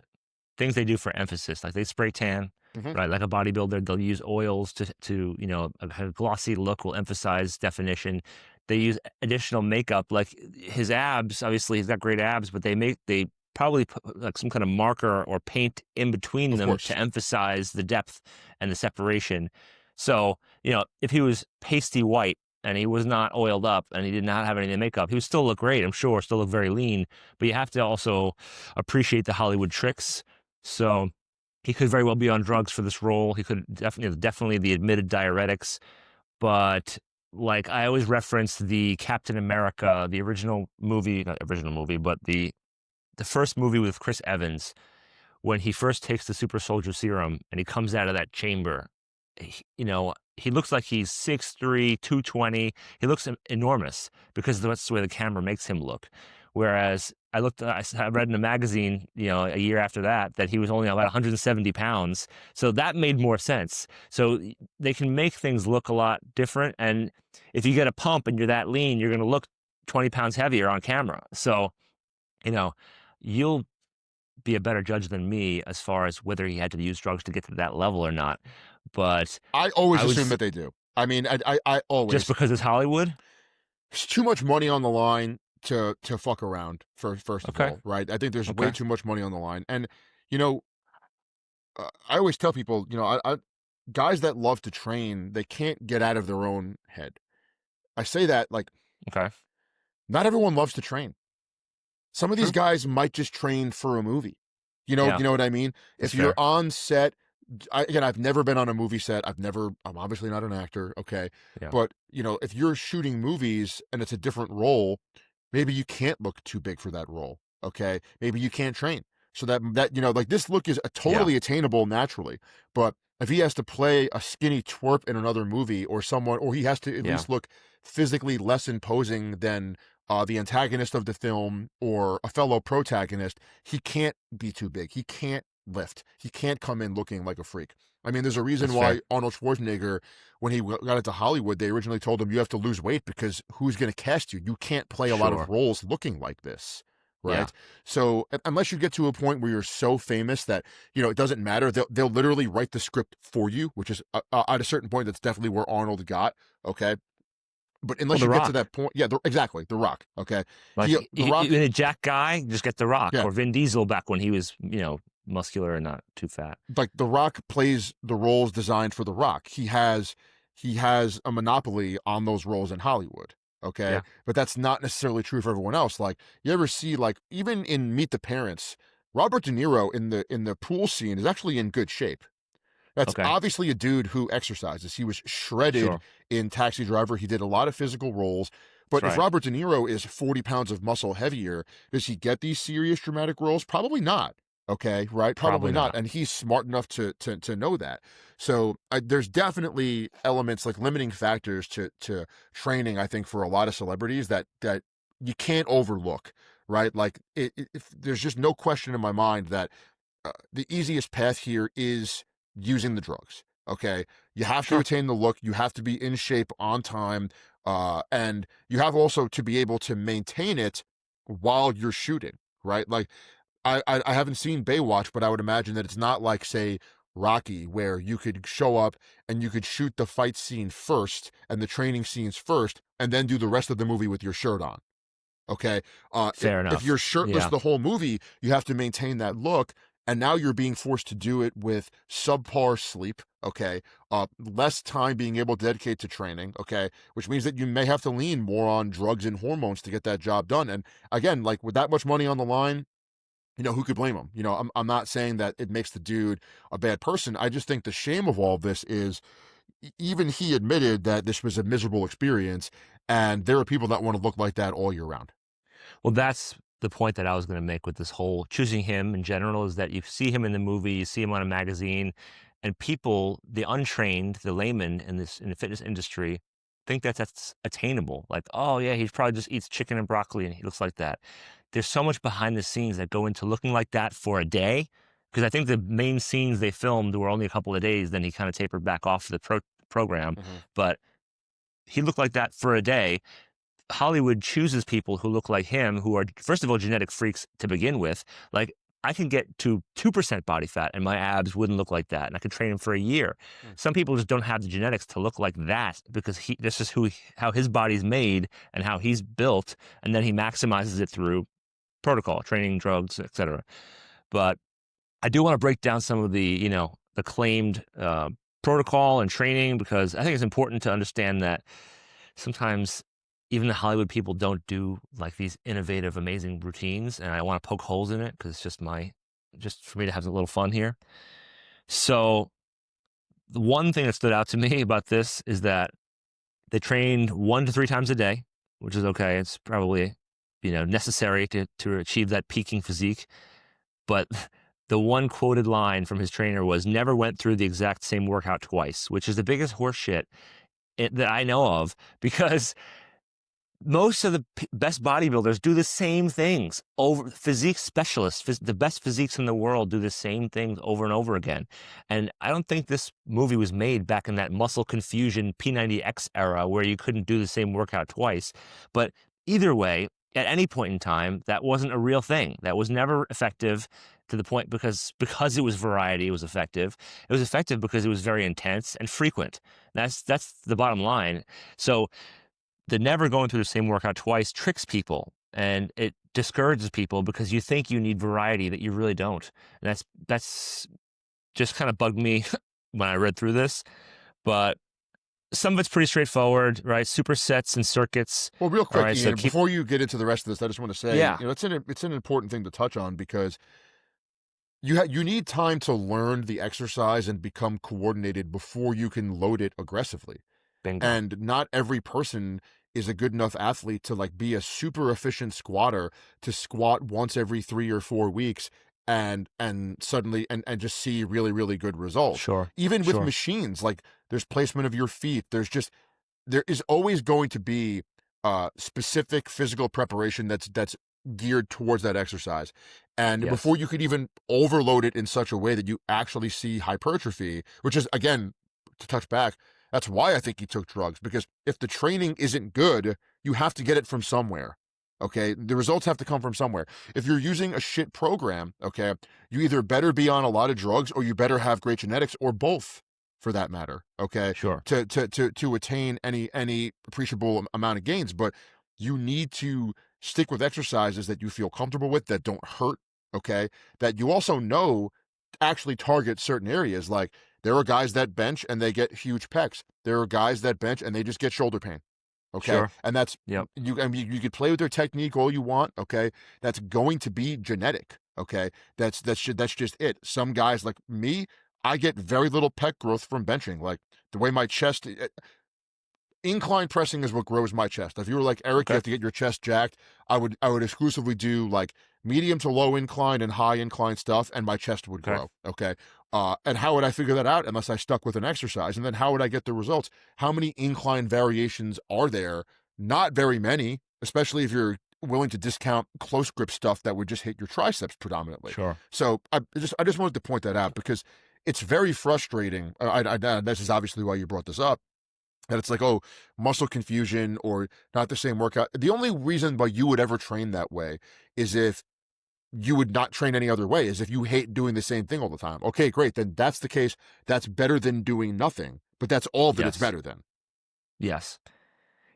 things they do for emphasis, like they spray tan, Mhm. right? Like a bodybuilder, they'll use oils to a glossy look will emphasize definition. They use additional makeup, like his abs. Obviously, he's got great abs, but they probably put like some kind of marker or paint in between Of them course. to emphasize the depth and the separation. So, if he was pasty white and he was not oiled up and he did not have any makeup, he would still look great, I'm sure, still look very lean. But you have to also appreciate the Hollywood tricks. So he could very well be on drugs for this role. He could definitely the admitted diuretics. But like I always reference the Captain America, the original movie, not original movie, but the first movie with Chris Evans, when he first takes the super soldier serum and he comes out of that chamber, he looks like he's 6'3", 220. He looks enormous because that's the way the camera makes him look. Whereas I read in a magazine, a year after that he was only about 170 pounds. So that made more sense. So they can make things look a lot different. And if you get a pump and you're that lean, you're going to look 20 pounds heavier on camera. So, you'll be a better judge than me as far as whether he had to use drugs to get to that level or not. But I always I assume was that they do. I mean, I just always. because it's Hollywood. There's too much money on the line to fuck around. First of Okay. all, right? I think there's way Okay. too much money on the line, and you know, I always tell people, guys that love to train, they can't get out of their own head. I say that like Okay. not everyone loves to train. Some of these True. guys might just train for a movie. Yeah. You know what I mean? That's If you're fair. on set, again, I've never been on a movie set. I'm obviously not an actor, okay? Yeah. But, if you're shooting movies and it's a different role, maybe you can't look too big for that role, okay? Maybe you can't train. So like this look is Yeah. totally attainable naturally. But if he has to play a skinny twerp in another movie or he has to at Yeah. least look physically less imposing than the antagonist of the film or a fellow protagonist, he can't be too big. He can't lift. He can't come in looking like a freak. I mean, there's a reason That's why fair. Arnold Schwarzenegger, when he got into Hollywood, they originally told him you have to lose weight because who's going to cast you? You can't play a lot of Sure. roles looking like this, Yeah. right? So unless you get to a point where you're so famous that it doesn't matter, they'll literally write the script for you, which is at a certain point that's definitely where Arnold got. Okay, but Well, unless The you get to Rock. that point, yeah, exactly, The Rock. Okay, Like The Rock, even a jack guy, just get The Rock yeah, or Vin Diesel back when he was, muscular and not too fat. like The Rock plays the roles designed for The Rock. He has a monopoly on those roles in Hollywood. Okay, Yeah. but that's not necessarily true for everyone else. Like you ever see, like even in Meet the Parents, Robert De Niro in the pool scene is actually in good shape. That's Okay. obviously a dude who exercises. He was shredded Sure. in Taxi Driver. He did a lot of physical roles. That's But if right. Robert De Niro is 40 pounds of muscle heavier, does he get these serious dramatic roles? Probably not. Okay, right? Probably Probably not. not. And he's smart enough to know that. So there's definitely elements like limiting factors to training. I think for a lot of celebrities that you can't overlook, right? Like if there's just no question in my mind that the easiest path here is using the drugs. Okay. You have to Sure. attain the look. You have to be in shape on time. And you have also to be able to maintain it while you're shooting, right? Like I haven't seen Baywatch, but I would imagine that it's not like, say, Rocky, where you could show up and you could shoot the fight scene first and the training scenes first, and then do the rest of the movie with your shirt on. Okay. Fair If enough. you're shirtless Yeah. the whole movie, you have to maintain that look. And now you're being forced to do it with subpar sleep. Okay. Less time being able to dedicate to training. Okay. Which means that you may have to lean more on drugs and hormones to get that job done. And again, like with that much money on the line, who could blame him? I'm not saying that it makes the dude a bad person. I just think the shame of all of this is even he admitted that this was a miserable experience. And there are people that want to look like that all year round. Well, that's the point that I was going to make with this whole choosing him in general is that you see him in the movie, you see him on a magazine, and people, the untrained, the layman in the fitness industry, think that that's attainable. Like, oh yeah, he probably just eats chicken and broccoli and he looks like that. there's so much behind the scenes that go into looking like that for a day. Because I think the main scenes they filmed were only a couple of days. Then he kind of tapered back off the program. Mhm. But he looked like that for a day. Hollywood chooses people who look like him, who are, first of all, genetic freaks to begin with. Like, I can get to 2% body fat and my abs wouldn't look like that. And I could train him for a year. Mm. Some people just don't have the genetics to look like that because this is how his body's made and how he's built. And then he maximizes it through protocol, training, drugs, etc. But I do want to break down some of the claimed protocol and training, because I think it's important to understand that sometimes even the Hollywood people don't do like these innovative, amazing routines, and I want to poke holes in it because it's just for me to have a little fun here. So the one thing that stood out to me about this is that they trained 1 to 3 times a day, which is okay. It's probably necessary to achieve that peaking physique, but the one quoted line from his trainer was, "Never went through the exact same workout twice," which is the biggest horseshit that I know of, because most of the best bodybuilders do the same things over. Physique specialists, the best physiques in the world, do the same things over and over again. And I don't think this movie was made back in that muscle confusion P90X era where you couldn't do the same workout twice. But either way, at any point in time, that wasn't a real thing. That was never effective to the point because it was variety, it was effective. It was effective because it was very intense and frequent. That's the bottom line. So the never going through the same workout twice tricks people, and it discourages people because you think you need variety that you really don't. And that's just kind of bugged me when I read through this. But some of it's pretty straightforward, right? Supersets and circuits. Well, real All quick, right, Ian, before you get into the rest of this, I just want to say, yeah, it's an important thing to touch on, because you need time to learn the exercise and become coordinated before you can load it aggressively. bingo. And not every person is a good enough athlete to like be a super efficient squatter, to squat once every 3 or 4 weeks and suddenly and just see really, really good results. Sure. Even with Sure. machines, like there's placement of your feet. There is always going to be specific physical preparation that's geared towards that exercise. And Yes. before you could even overload it in such a way that you actually see hypertrophy, which is, again, to touch back, that's why I think he took drugs, because if the training isn't good, you have to get it from somewhere. Okay, the results have to come from somewhere. If you're using a shit program, okay, you either better be on a lot of drugs or you better have great genetics, or both, for that matter. Okay, Sure. to attain any appreciable amount of gains. But you need to stick with exercises that you feel comfortable with, that don't hurt. Okay, that you also know actually target certain areas. Like, there are guys that bench and they get huge pecs. There are guys that bench and they just get shoulder pain. Okay. Sure. And that's, Yep. I mean, you could play with their technique all you want. Okay. That's going to be genetic. Okay. That's just it. Some guys like me, I get very little pec growth from benching. Like, the way my chest, incline pressing is what grows my chest. If you were like, Eric, Okay. you have to get your chest jacked, I would exclusively do like medium to low incline and high incline stuff, and my chest would Okay. grow. Okay. And how would I figure that out unless I stuck with an exercise? And then how would I get the results? How many incline variations are there? Not very many, especially if you're willing to discount close grip stuff that would just hit your triceps predominantly. Sure. So I just wanted to point that out, because it's very frustrating. This is obviously why you brought this up. And it's like, oh, muscle confusion or not the same workout. The only reason why you would ever train that way is if you would not train any other way, is if you hate doing the same thing all the time. Okay, great. Then that's the case. That's better than doing nothing. But that's all that it's Yes. better than. Yes.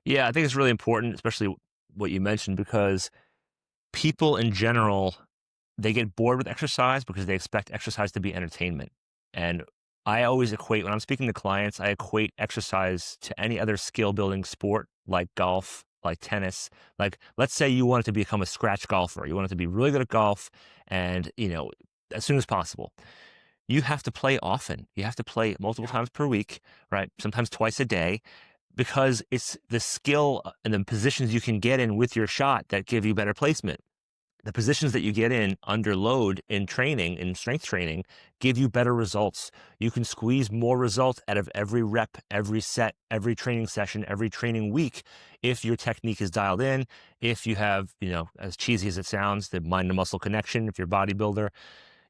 Yeah, I think it's really important, especially what you mentioned, because people in general, they get bored with exercise because they expect exercise to be entertainment. And I always equate, when I'm speaking to clients, I equate exercise to any other skill building sport, like golf, like tennis. Like, let's say you wanted to become a scratch golfer. You wanted to be really good at golf and, as soon as possible. You have to play often. You have to play multiple times per week, right? Sometimes twice a day, because it's the skill and the positions you can get in with your shot that give you better placement. the positions that you get in under load in training, in strength training, give you better results. You can squeeze more results out of every rep, every set, every training session, every training week if your technique is dialed in, if you have, as cheesy as it sounds, the mind to muscle connection, if you're a bodybuilder.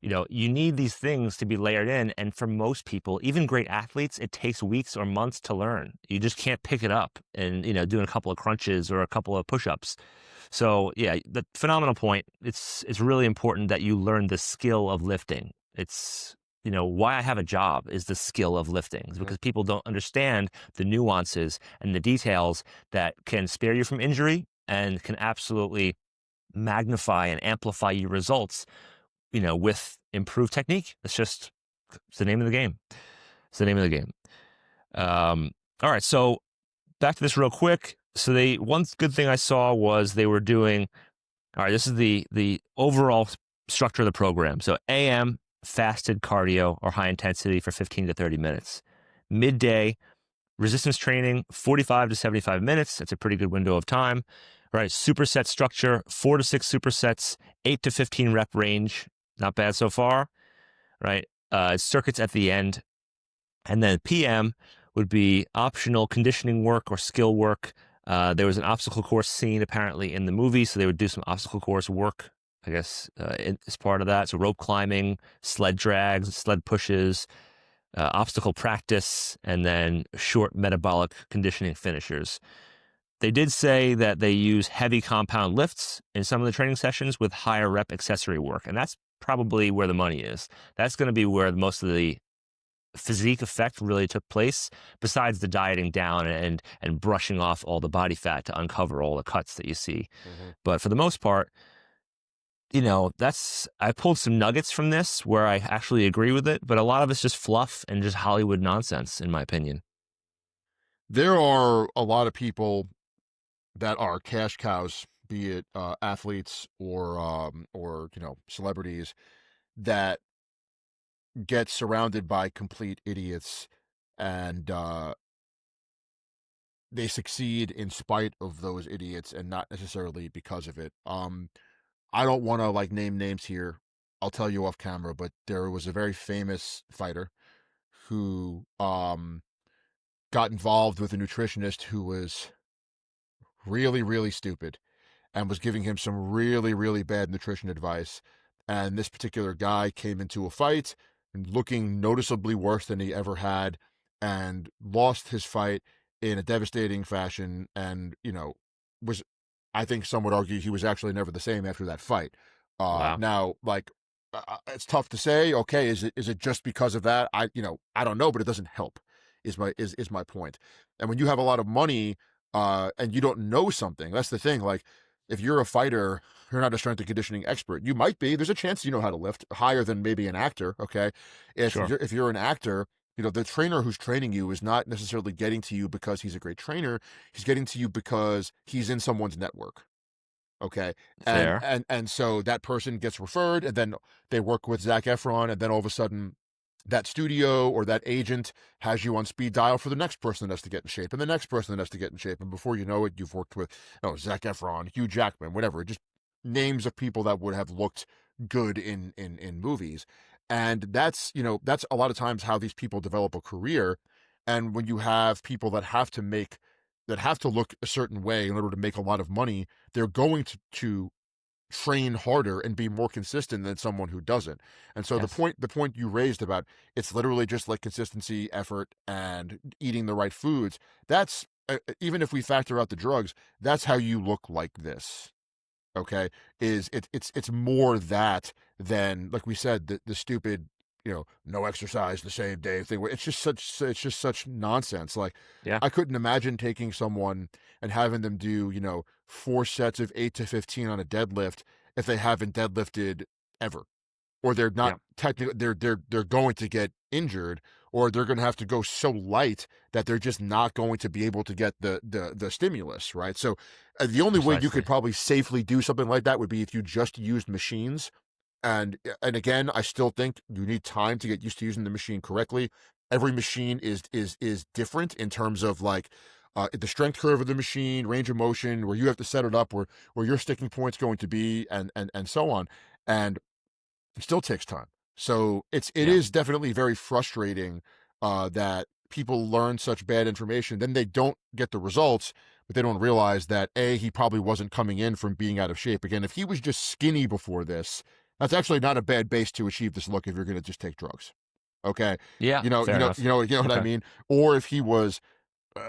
You need these things to be layered in. And for most people, even great athletes, it takes weeks or months to learn. You just can't pick it up and, doing a couple of crunches or a couple of push-ups. So yeah, the phenomenal point. It's really important that you learn the skill of lifting. It's, why I have a job is the skill of lifting, because people don't understand the nuances and the details that can spare you from injury and can absolutely magnify and amplify your results, with improved technique. It's the name of the game. It's the name of the game. All right. So back to this real quick. So one good thing I saw was they were doing, all right, this is the overall structure of the program. So AM, fasted cardio or high intensity for 15 to 30 minutes. Midday, resistance training, 45 to 75 minutes. That's a pretty good window of time. All right. Superset structure, 4 to 6 supersets, 8 to 15 rep range. Not bad so far, right? Circuits at the end. And then PM would be optional conditioning work or skill work. There was an obstacle course scene apparently in the movie, so they would do some obstacle course work, I guess, as part of that. So rope climbing, sled drags, sled pushes, obstacle practice, and then short metabolic conditioning finishers. They did say that they use heavy compound lifts in some of the training sessions with higher rep accessory work, and that's probably where the money is. That's going to be where most of the physique effect really took place, besides the dieting down and brushing off all the body fat to uncover all the cuts that you see. But for the most part, I pulled some nuggets from this where I actually agree with it, but a lot of it's just fluff and just Hollywood nonsense, in my opinion. There are a lot of people that are cash cows, be it athletes or celebrities, that get surrounded by complete idiots, and they succeed in spite of those idiots and not necessarily because of it. I don't want to name names here. I'll tell you off camera, but there was a very famous fighter who got involved with a nutritionist who was really, really stupid and was giving him some really, really bad nutrition advice. And this particular guy came into a fight looking noticeably worse than he ever had, and lost his fight in a devastating fashion. And, I think some would argue he was actually never the same after that fight. Wow. Now, it's tough to say, okay, is it just because of that? I don't know, but it doesn't help is my point. And when you have a lot of money, and you don't know something, that's the thing. If you're a fighter, you're not a strength and conditioning expert. You might be. There's a chance you know how to lift higher than maybe an actor. Okay, Sure. if you're an actor, the trainer who's training you is not necessarily getting to you because he's a great trainer. He's getting to you because he's in someone's network. Okay, Fair. and so that person gets referred, and then they work with Zac Efron, and then all of a sudden, that studio or that agent has you on speed dial for the next person that has to get in shape, and the next person that has to get in shape, and before you know it, you've worked with Zac Efron, Hugh Jackman, whatever, just names of people that would have looked good in movies. And that's a lot of times how these people develop a career. And when you have people that have to look a certain way in order to make a lot of money, they're going to train harder and be more consistent than someone who doesn't. And so Yes. the point you raised about it's literally just like consistency, effort, and eating the right foods. That's even if we factor out the drugs, that's how you look like this. Okay, it's more that than, like we said, the stupid no exercise the same day thing. It's just such nonsense. Yeah. I couldn't imagine taking someone and having them do 4 sets of 8 to 15 on a deadlift if they haven't deadlifted ever, or they're not Yeah. technically, they're going to get injured, or they're going to have to go so light that they're just not going to be able to get the stimulus, right? So the only way you Precisely. could probably safely do something like that would be if you just used machines. And again, I still think you need time to get used to using the machine correctly. Every machine is different in terms of the strength curve of the machine, range of motion, where you have to set it up, where your sticking point's going to be, and so on. And it still takes time. So it Yeah. is definitely very frustrating that people learn such bad information, then they don't get the results, but they don't realize that he probably wasn't coming in from being out of shape. Again, if he was just skinny before this, that's actually not a bad base to achieve this look if you're going to just take drugs. Okay, Yeah. Fair enough. you know what I Okay. mean. Or if he was,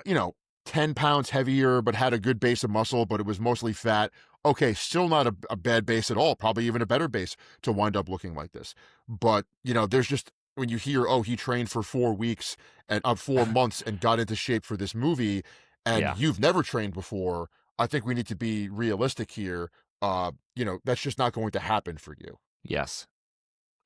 you know, 10 pounds heavier but had a good base of muscle, but it was mostly fat. Okay, still not a bad base at all. Probably even a better base to wind up looking like this. But there's just when you hear, oh, he trained for 4 weeks and 4 months and got into shape for this movie, and Yeah. you've never trained before. I think we need to be realistic here. That's just not going to happen for you. Yes.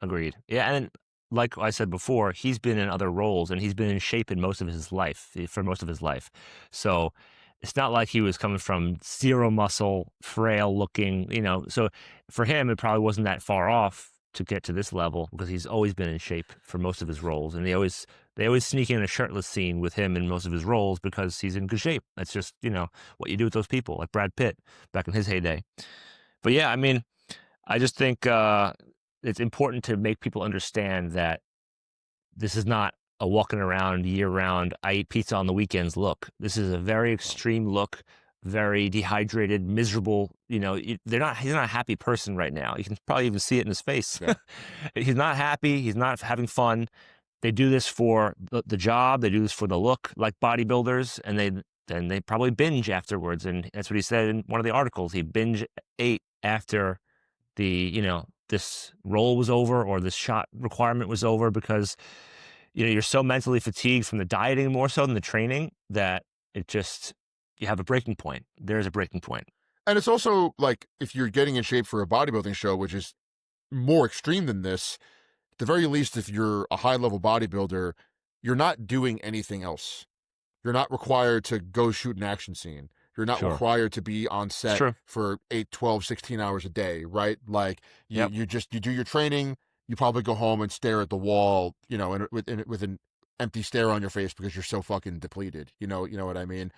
Agreed. Yeah, and like I said before, he's been in other roles and he's been in shape in most of his life, for most of his life. So it's not like he was coming from zero muscle, frail looking, So for him, it probably wasn't that far off to get to this level because he's always been in shape for most of his roles. And they always sneak in a shirtless scene with him in most of his roles because he's in good shape. That's just, what you do with those people, like Brad Pitt back in his heyday. But yeah, I mean, I just think it's important to make people understand that this is not a walking around year round, I eat pizza on the weekends look. This is a very extreme look, very dehydrated, miserable. He's not a happy person right now. You can probably even see it in his face. Yeah. He's not happy. He's not having fun. They do this for the job. They do this for the look, like bodybuilders, and they probably binge afterwards. And that's what he said in one of the articles. He binge ate after this role was over or this shot requirement was over because you're so mentally fatigued from the dieting more so than the training that you have a breaking point. There's a breaking point. And it's also like if you're getting in shape for a bodybuilding show, which is more extreme than this, at the very least, if you're a high level bodybuilder, you're not doing anything else. You're not required to go shoot an action scene. You're not Sure. required to be on It's set true. for 8, 12, 16 hours a day, right? Like you, Yep. you just, you do your training, you probably go home and stare at the wall, with an empty stare on your face because you're so fucking depleted. You know what I mean?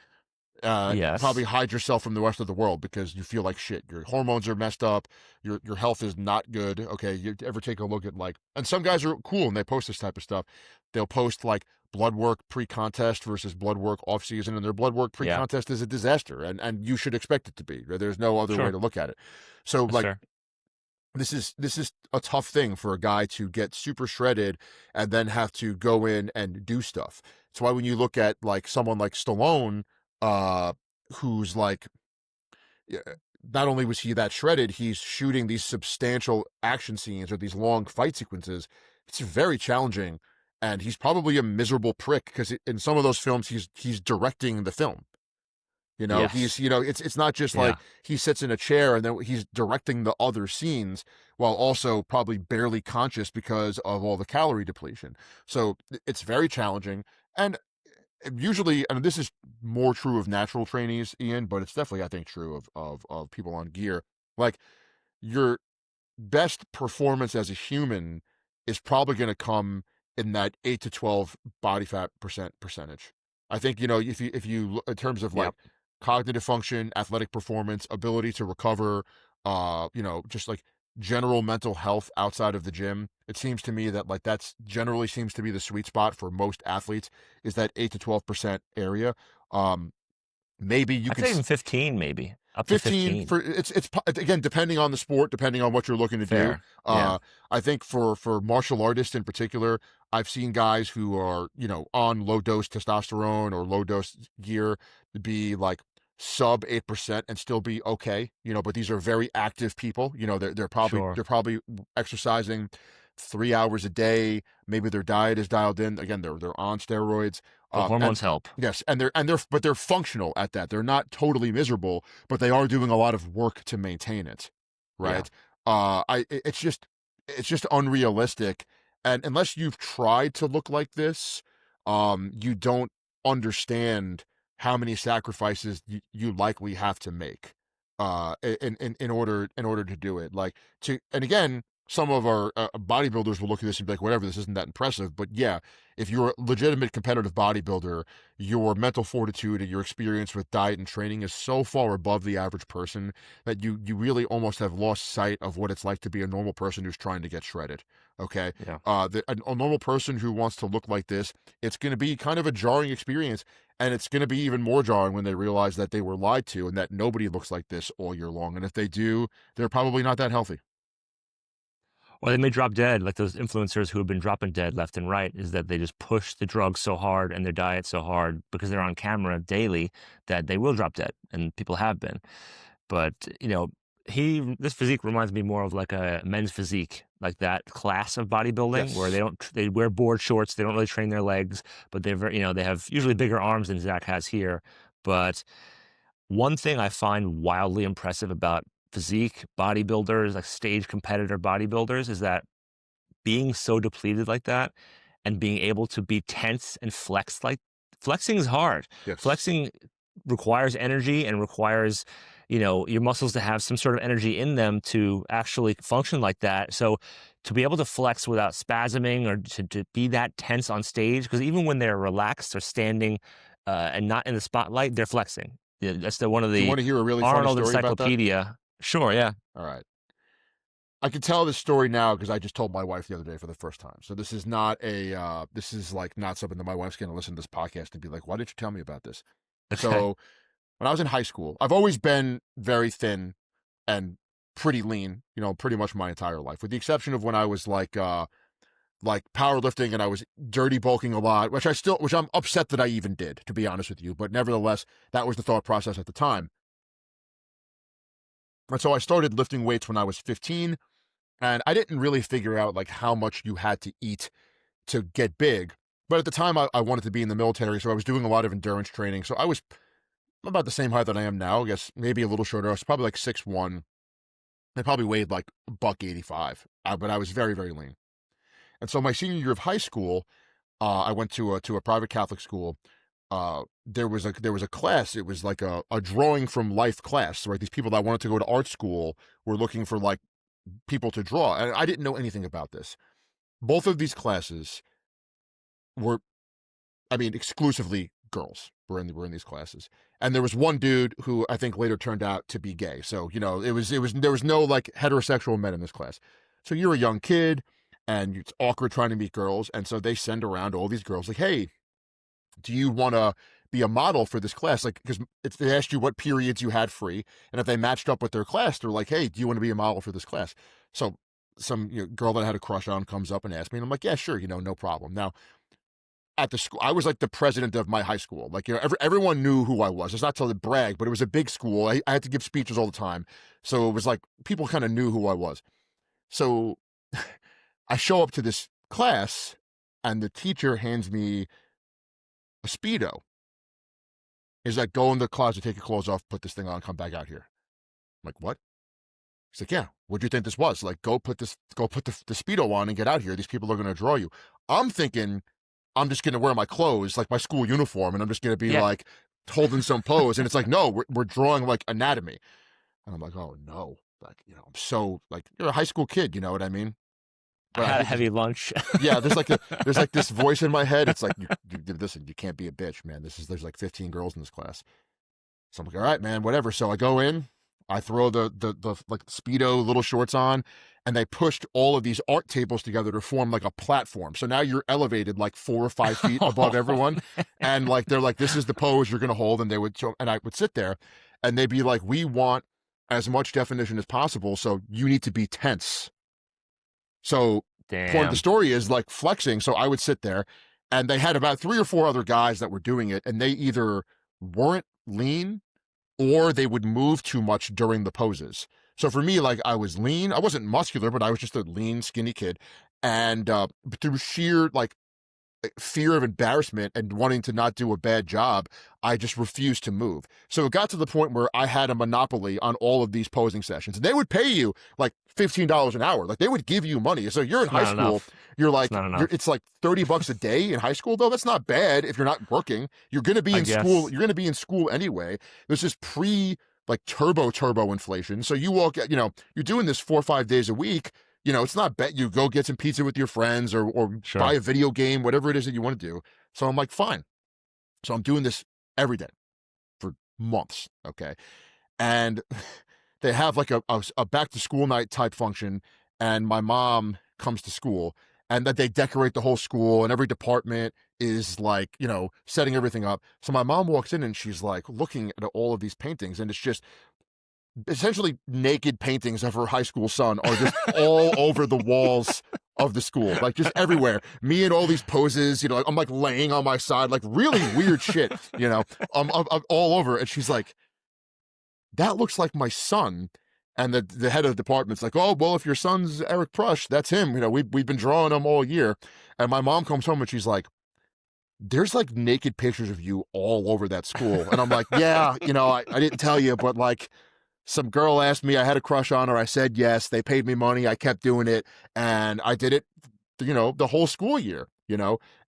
Probably Yes. hide yourself from the rest of the world because you feel like shit. Your hormones are messed up. Your health is not good. Okay, you ever take a look at and some guys are cool and they post this type of stuff. They'll post like blood work pre-contest versus blood work off-season, and their blood work Yeah. pre-contest is a disaster, and you should expect it to be. There's no other way Sure. to look at it. So That's like fair. this is a tough thing for a guy to get super shredded and then have to go in and do stuff. That's why when you look at like someone like Stallone, uh, who's like, yeah, not only was he that shredded, he's shooting these substantial action scenes or these long fight sequences. It's very challenging, and he's probably a miserable prick because in some of those films he's directing the film. He's Yes. it's not just Yeah. like he sits in a chair and then he's directing the other scenes while also probably barely conscious because of all the calorie depletion. So it's very challenging. And usually, and this is more true of natural trainees, Ian, but it's definitely, I think, true of people on gear. Like your best performance as a human is probably going to come in that 8 to 12 body fat percentage. I think, if you in terms of like Yep. cognitive function, athletic performance, ability to recover, just like general mental health outside of the gym, it seems to me that like that's generally seems to be the sweet spot for most athletes, is that 8 to 12% area. Um, Maybe you I'd can say even 15, maybe up to 15 15. for it's again depending on the sport, depending on what you're looking to do. Fair. Yeah. I think for martial artists in particular, I've seen guys who are on low dose testosterone or low dose gear be like sub 8% and still be okay. But these are very active people. They're probably Sure. they're probably exercising 3 hours a day. Maybe their diet is dialed in. Again, they're on steroids. The And hormones help. yes, but they're functional at that. They're not totally miserable, but they are doing a lot of work to maintain it, Yeah. right? It's just unrealistic, and unless you've tried to look like this, you don't understand how many sacrifices you likely have to make, in order to do it. And again, some of our bodybuilders will look at this and be like, whatever, this isn't that impressive. But yeah, if you're a legitimate competitive bodybuilder, your mental fortitude and your experience with diet and training is so far above the average person that you really almost have lost sight of what it's like to be a normal person who's trying to get shredded. Okay. Yeah. A normal person who wants to look like this, it's going to be kind of a jarring experience. And it's going to be even more jarring when they realize that they were lied to and that nobody looks like this all year long. And if they do, they're probably not that healthy. Or they may drop dead, like those influencers who have been dropping dead left and right, is that they just push the drugs so hard and their diet so hard because they're on camera daily that they will drop dead, and people have been. But, this physique reminds me more of like a men's physique, like that class of bodybuilding where Yes. they wear board shorts, they don't really train their legs, but they're very, they have usually bigger arms than Zach has here. But one thing I find wildly impressive about physique bodybuilders, like stage competitor bodybuilders, is that being so depleted like that and being able to be tense and flexing is hard. Yes. Flexing requires energy and requires, your muscles to have some sort of energy in them to actually function like that. So to be able to flex without spasming or to be that tense on stage, because even when they're relaxed or standing and not in the spotlight, they're flexing. Yeah, that's one of Do you the want to hear a really funny Arnold story about that? Encyclopedia. Sure, yeah. All right. I can tell this story now because I just told my wife the other day for the first time. So this is not this is like not something that my wife's going to listen to this podcast and be like, why didn't you tell me about this? Okay. So when I was in high school, I've always been very thin and pretty lean, pretty much my entire life, with the exception of when I was like powerlifting and I was dirty bulking a lot, which I'm upset that I even did, to be honest with you. But nevertheless, that was the thought process at the time. And so I started lifting weights when I was 15, and I didn't really figure out like how much you had to eat to get big. But at the time, I wanted to be in the military, so I was doing a lot of endurance training. So I was about the same height that I am now. I guess maybe a little shorter. I was probably like 6'1". I probably weighed like $185, but I was very, very lean. And so my senior year of high school, I went to a private Catholic school. There was a class. It was like a drawing from life class. Right, these people that wanted to go to art school were looking for like people to draw, and I didn't know anything about this. Both of these classes were, I mean, exclusively girls were in these classes, and there was one dude who I think later turned out to be gay. So it was there was no like heterosexual men in this class. So you're a young kid, and it's awkward trying to meet girls, and so they send around all these girls like, hey, do you want to be a model for this class? Like, because they asked you what periods you had free, and if they matched up with their class, they're like, hey, do you want to be a model for this class? So some girl that I had a crush on comes up and asks me, and I'm like, yeah, sure, no problem. Now, at the school, I was like the president of my high school. Like, everyone knew who I was. It's not to brag, but it was a big school. I had to give speeches all the time. So it was like people kind of knew who I was. So I show up to this class, and the teacher hands me a Speedo. He's like, go in the closet, take your clothes off, put this thing on, come back out here. I'm like, what? He's like, yeah, what do you think this was? Like, go put the Speedo on and get out here. These people are going to draw you. I'm thinking I'm just going to wear my clothes, like my school uniform, and I'm just going to be Yeah. like holding some pose. And it's like, no, we're drawing like anatomy. And I'm like, oh no. Like, I'm so like, you're a high school kid, you know what I mean? I But I had a heard this, heavy lunch. yeah, there's like this voice in my head. It's like, you listen, you can't be a bitch, man. There's like 15 girls in this class. So I'm like, all right, man, whatever. So I go in, I throw the like Speedo little shorts on, and they pushed all of these art tables together to form like a platform. So now you're elevated like 4 or 5 feet above everyone. And like they're like, this is the pose you're gonna hold. And they would show, and I would sit there and they'd be like, we want as much definition as possible. So you need to be tense. So part of the Damn. story is like flexing. So I would sit there, and they had about 3 or 4 other guys that were doing it, and they either weren't lean or they would move too much during the poses. So for me, like, I was lean. I wasn't muscular, but I was just a lean, skinny kid. And through sheer like fear of embarrassment and wanting to not do a bad job, I just refused to move. So it got to the point where I had a monopoly on all of these posing sessions. And they would pay you like $15 an hour. Like, they would give you money. So you're in It's high not school, enough. you're It's like, not enough. it's like $30 a day in high school, though. That's not bad if you're not working. You're going to be I in school. guess. You're going to be in school anyway. There's this like turbo inflation. So you walk, you're doing this 4 or 5 days a week. It's not bet you go get some pizza with your friends or Sure. buy a video game, whatever it is that you want to do. So I'm like, fine. So I'm doing this every day for months. Okay. And they have like a back to school night type function. And my mom comes to school and that they decorate the whole school and every department is like, setting everything up. So my mom walks in and she's like looking at all of these paintings and it's just essentially naked paintings of her high school son are just all over the walls of the school, like just everywhere. Me in all these poses, I'm like laying on my side, like really weird shit, I'm all over. And she's like, that looks like my son. And the head of the department's like, oh, well, if your son's Eric Prush, that's him. We've been drawing him all year. And my mom comes home and she's like, there's like naked pictures of you all over that school. And I'm like, yeah, I didn't tell you, but like, some girl asked me, I had a crush on her. I said yes. They paid me money. I kept doing it. And I did it, the whole school year,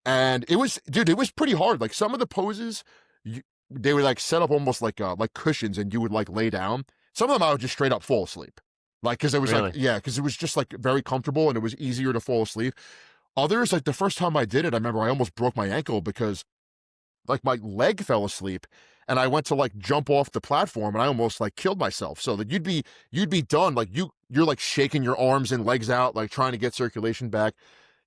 And it was pretty hard. Like some of the poses, they were like set up almost like cushions and you would like lay down. Some of them I would just straight up fall asleep. Like, cause it was Really? because it was just like very comfortable and it was easier to fall asleep. Others, like the first time I did it, I remember I almost broke my ankle because like my leg fell asleep and I went to like jump off the platform and I almost like killed myself. So that you'd be done. Like you're like shaking your arms and legs out, like trying to get circulation back.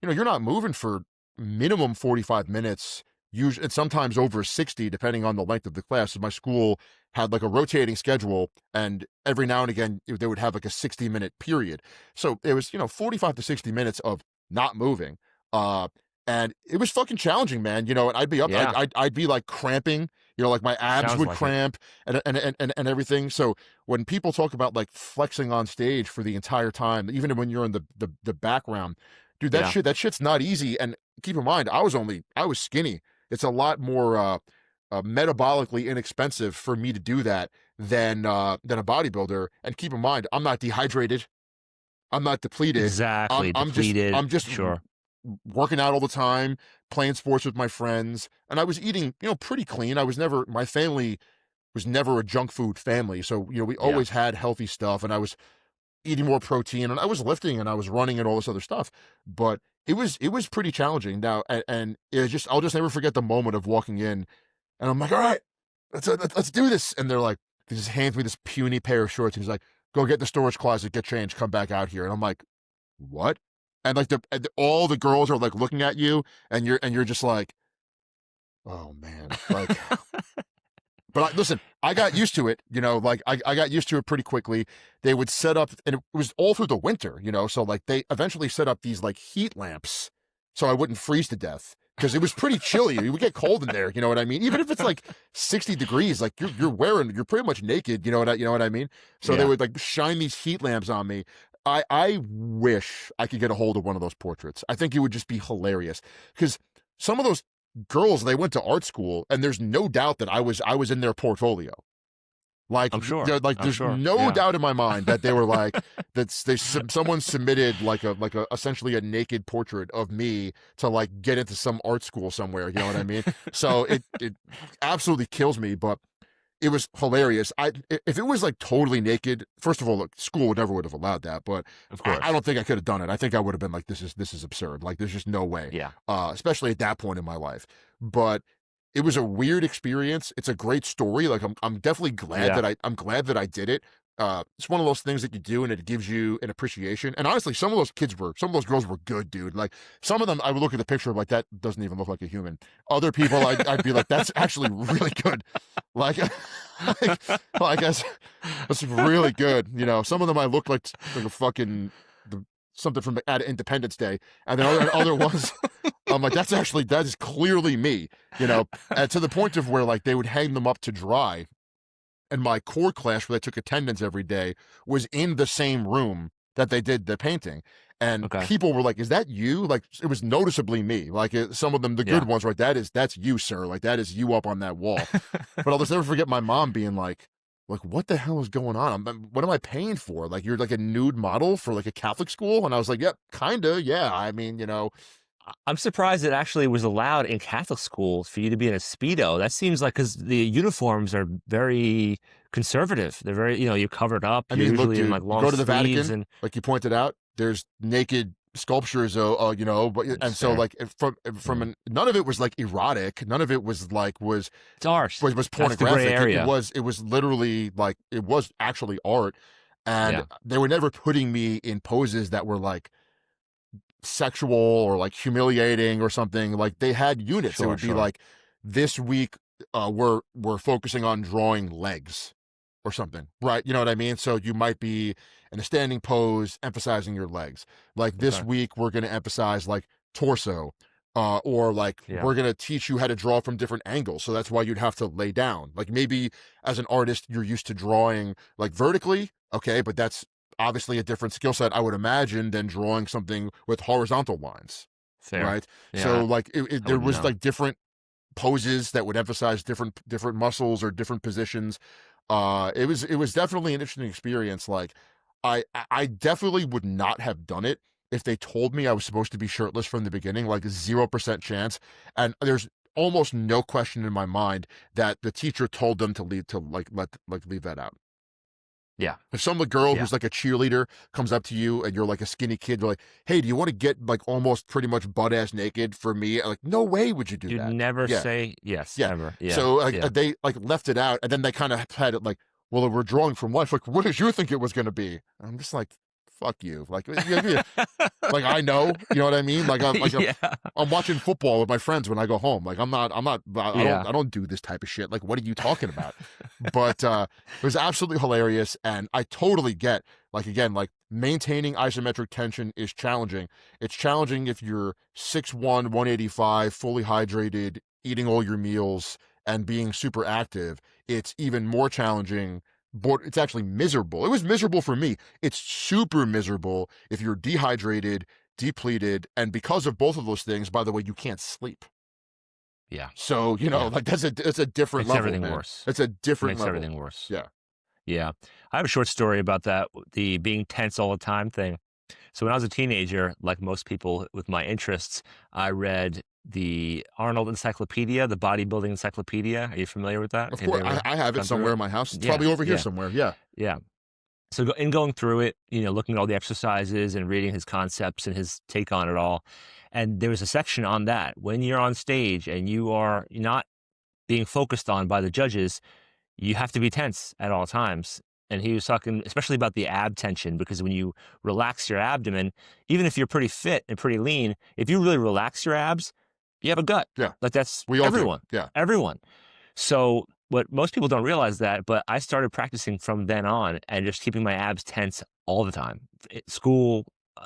You're not moving for minimum 45 minutes, usually, and sometimes over 60, depending on the length of the class. So my school had like a rotating schedule and every now and again they would have like a 60-minute period. So it was, 45 to 60 minutes of not moving. And it was fucking challenging, man. And I'd be up, Yeah. I'd be like cramping, like my abs Sounds would like it. cramp and everything. So when people talk about like flexing on stage for the entire time, even when you're in the background, dude, Yeah. that shit's not easy. And keep in mind, I was skinny. It's a lot more metabolically inexpensive for me to do that than a bodybuilder. And keep in mind, I'm not dehydrated. I'm not depleted. Exactly. I'm Depleted. just Sure. working out all the time, playing sports with my friends, and I was eating, pretty clean. My family was never a junk food family. So, we Yeah. always had healthy stuff and I was eating more protein and I was lifting and I was running and all this other stuff. But it was pretty challenging now. And I'll just never forget the moment of walking in and I'm like, all right, let's do this. And they're like, they just hand me this puny pair of shorts. And he's like, go get in the storage closet, get changed, come back out here. And I'm like, what? And like all the girls are like looking at you and you're just like, oh man, like, but listen, I got used to it, like I got used to it pretty quickly. They would set up and it was all through the winter, so like they eventually set up these like heat lamps so I wouldn't freeze to death because it was pretty chilly. You would get cold in there, you know what I mean? Even if it's like 60 degrees, like you're pretty much naked, you know what I mean? So they Yeah. would like shine these heat lamps on me. I wish I could get a hold of one of those portraits. I think it would just be hilarious because some of those girls, they went to art school and there's no doubt that I was in their portfolio. Like, I'm sure. there's sure. no Yeah. doubt in my mind that they were like someone submitted like a essentially a naked portrait of me to like get into some art school somewhere. You know what I mean? So it absolutely kills me, but it was hilarious. If it was like totally naked, first of all, look, school never would have allowed that, but Of course. I don't think I could have done it. I think I would have been like, this is absurd. Like, there's just no way. Yeah. Especially at that point in my life. But it was a weird experience. It's a great story. Like, I'm definitely glad Yeah. I'm glad that I did it. It's one of those things that you do and it gives you an appreciation. And honestly, some of those girls were good, dude. Like some of them, I would look at the picture like that doesn't even look like a human. Other people, I'd be like, that's actually really good. Like, that's really good. Some of them I look like a fucking something from at Independence Day, and then other ones, I'm like, that is clearly me. And to the point of where like they would hang them up to dry. And my core class where they took attendance every day was in the same room that they did the painting. And Okay. people were like, is that you? Like, it was noticeably me. Like some of them, the good ones, right? That's you, sir. Like that is you up on that wall. But I'll just never forget my mom being like, what the hell is going on? What am I paying for? Like, you're like a nude model for like a Catholic school? And I was like, yep, kinda. Yeah. I mean, I'm surprised it actually was allowed in Catholic schools for you to be in a Speedo. That seems like because the uniforms are very conservative. They're very, you're covered up. I You're mean, look, usually in dude, like you long go to the sleeves Vatican, and like you pointed out, there's naked sculptures, you know, but and It's so fair. like none of it was like erotic, none of it was like It's art. was That's the gray pornographic. area. It was literally like it was actually art, and Yeah. they were never putting me in poses that were like sexual or like humiliating or something. Like they had units. It Sure, would be sure. like, this week we're focusing on drawing legs or something, right? You know what I mean? So you might be in a standing pose emphasizing your legs. Like this Okay. week we're going to emphasize like torso, or like Yeah. we're going to teach you how to draw from different angles. So that's why you'd have to lay down. Like maybe as an artist you're used to drawing like vertically, okay, but that's obviously a different skill set, I would imagine, than drawing something with horizontal lines, Fair. right? Yeah. So like I there wouldn't was know. like different poses that would emphasize different muscles or different positions. It was definitely an interesting experience. Like I definitely would not have done it if they told me I was supposed to be shirtless from the beginning, like 0% chance. And there's almost no question in my mind that the teacher told them to leave that out. Yeah. If some girl Yeah. who's like a cheerleader comes up to you and you're like a skinny kid, they're like, "Hey, do you want to get like almost pretty much butt ass naked for me?" Like, no way would you do You'd that. never Yeah. say yes, Yeah. ever. Yeah. So like Yeah. they like left it out, and then they kind of had it like, "Well, if we're drawing from life, like, what did you think it was going to be?" I'm just like, "Fuck you!" Like, like I know, you know what I mean? Like Yeah. I'm watching football with my friends when I go home. Like Yeah. I don't do this type of shit. Like, what are you talking about? But it was absolutely hilarious, and I totally get, like, again, like maintaining isometric tension is challenging. It's challenging if you're 6'1", 185, fully hydrated, eating all your meals and being super active. It's even more challenging, but it's actually miserable. It was miserable for me. It's super miserable if you're dehydrated, depleted, and because of both of those things, by the way, you can't sleep. Yeah. So, you know, Yeah. like it's a different Makes level, everything man. worse. It's a different Makes level. everything worse. Yeah. Yeah. I have a short story about that, the being tense all the time thing. So when I was a teenager, like most people with my interests, I read the Arnold Encyclopedia, the bodybuilding encyclopedia. Are you familiar with that? Of Have you course, ever I have it gone through somewhere it? in my house. It's Yeah. probably over here Yeah. somewhere. Yeah. Yeah. So in going through it, you know, looking at all the exercises and reading his concepts and his take on it all. And there was a section on that. When you're on stage and you are not being focused on by the judges, you have to be tense at all times. And he was talking especially about the ab tension, because when you relax your abdomen, even if you're pretty fit and pretty lean, if you really relax your abs, you have a gut. Yeah. Like that's We all everyone. do. Yeah. Everyone. So what most people don't realize that, but I started practicing from then on and just keeping my abs tense all the time. At school,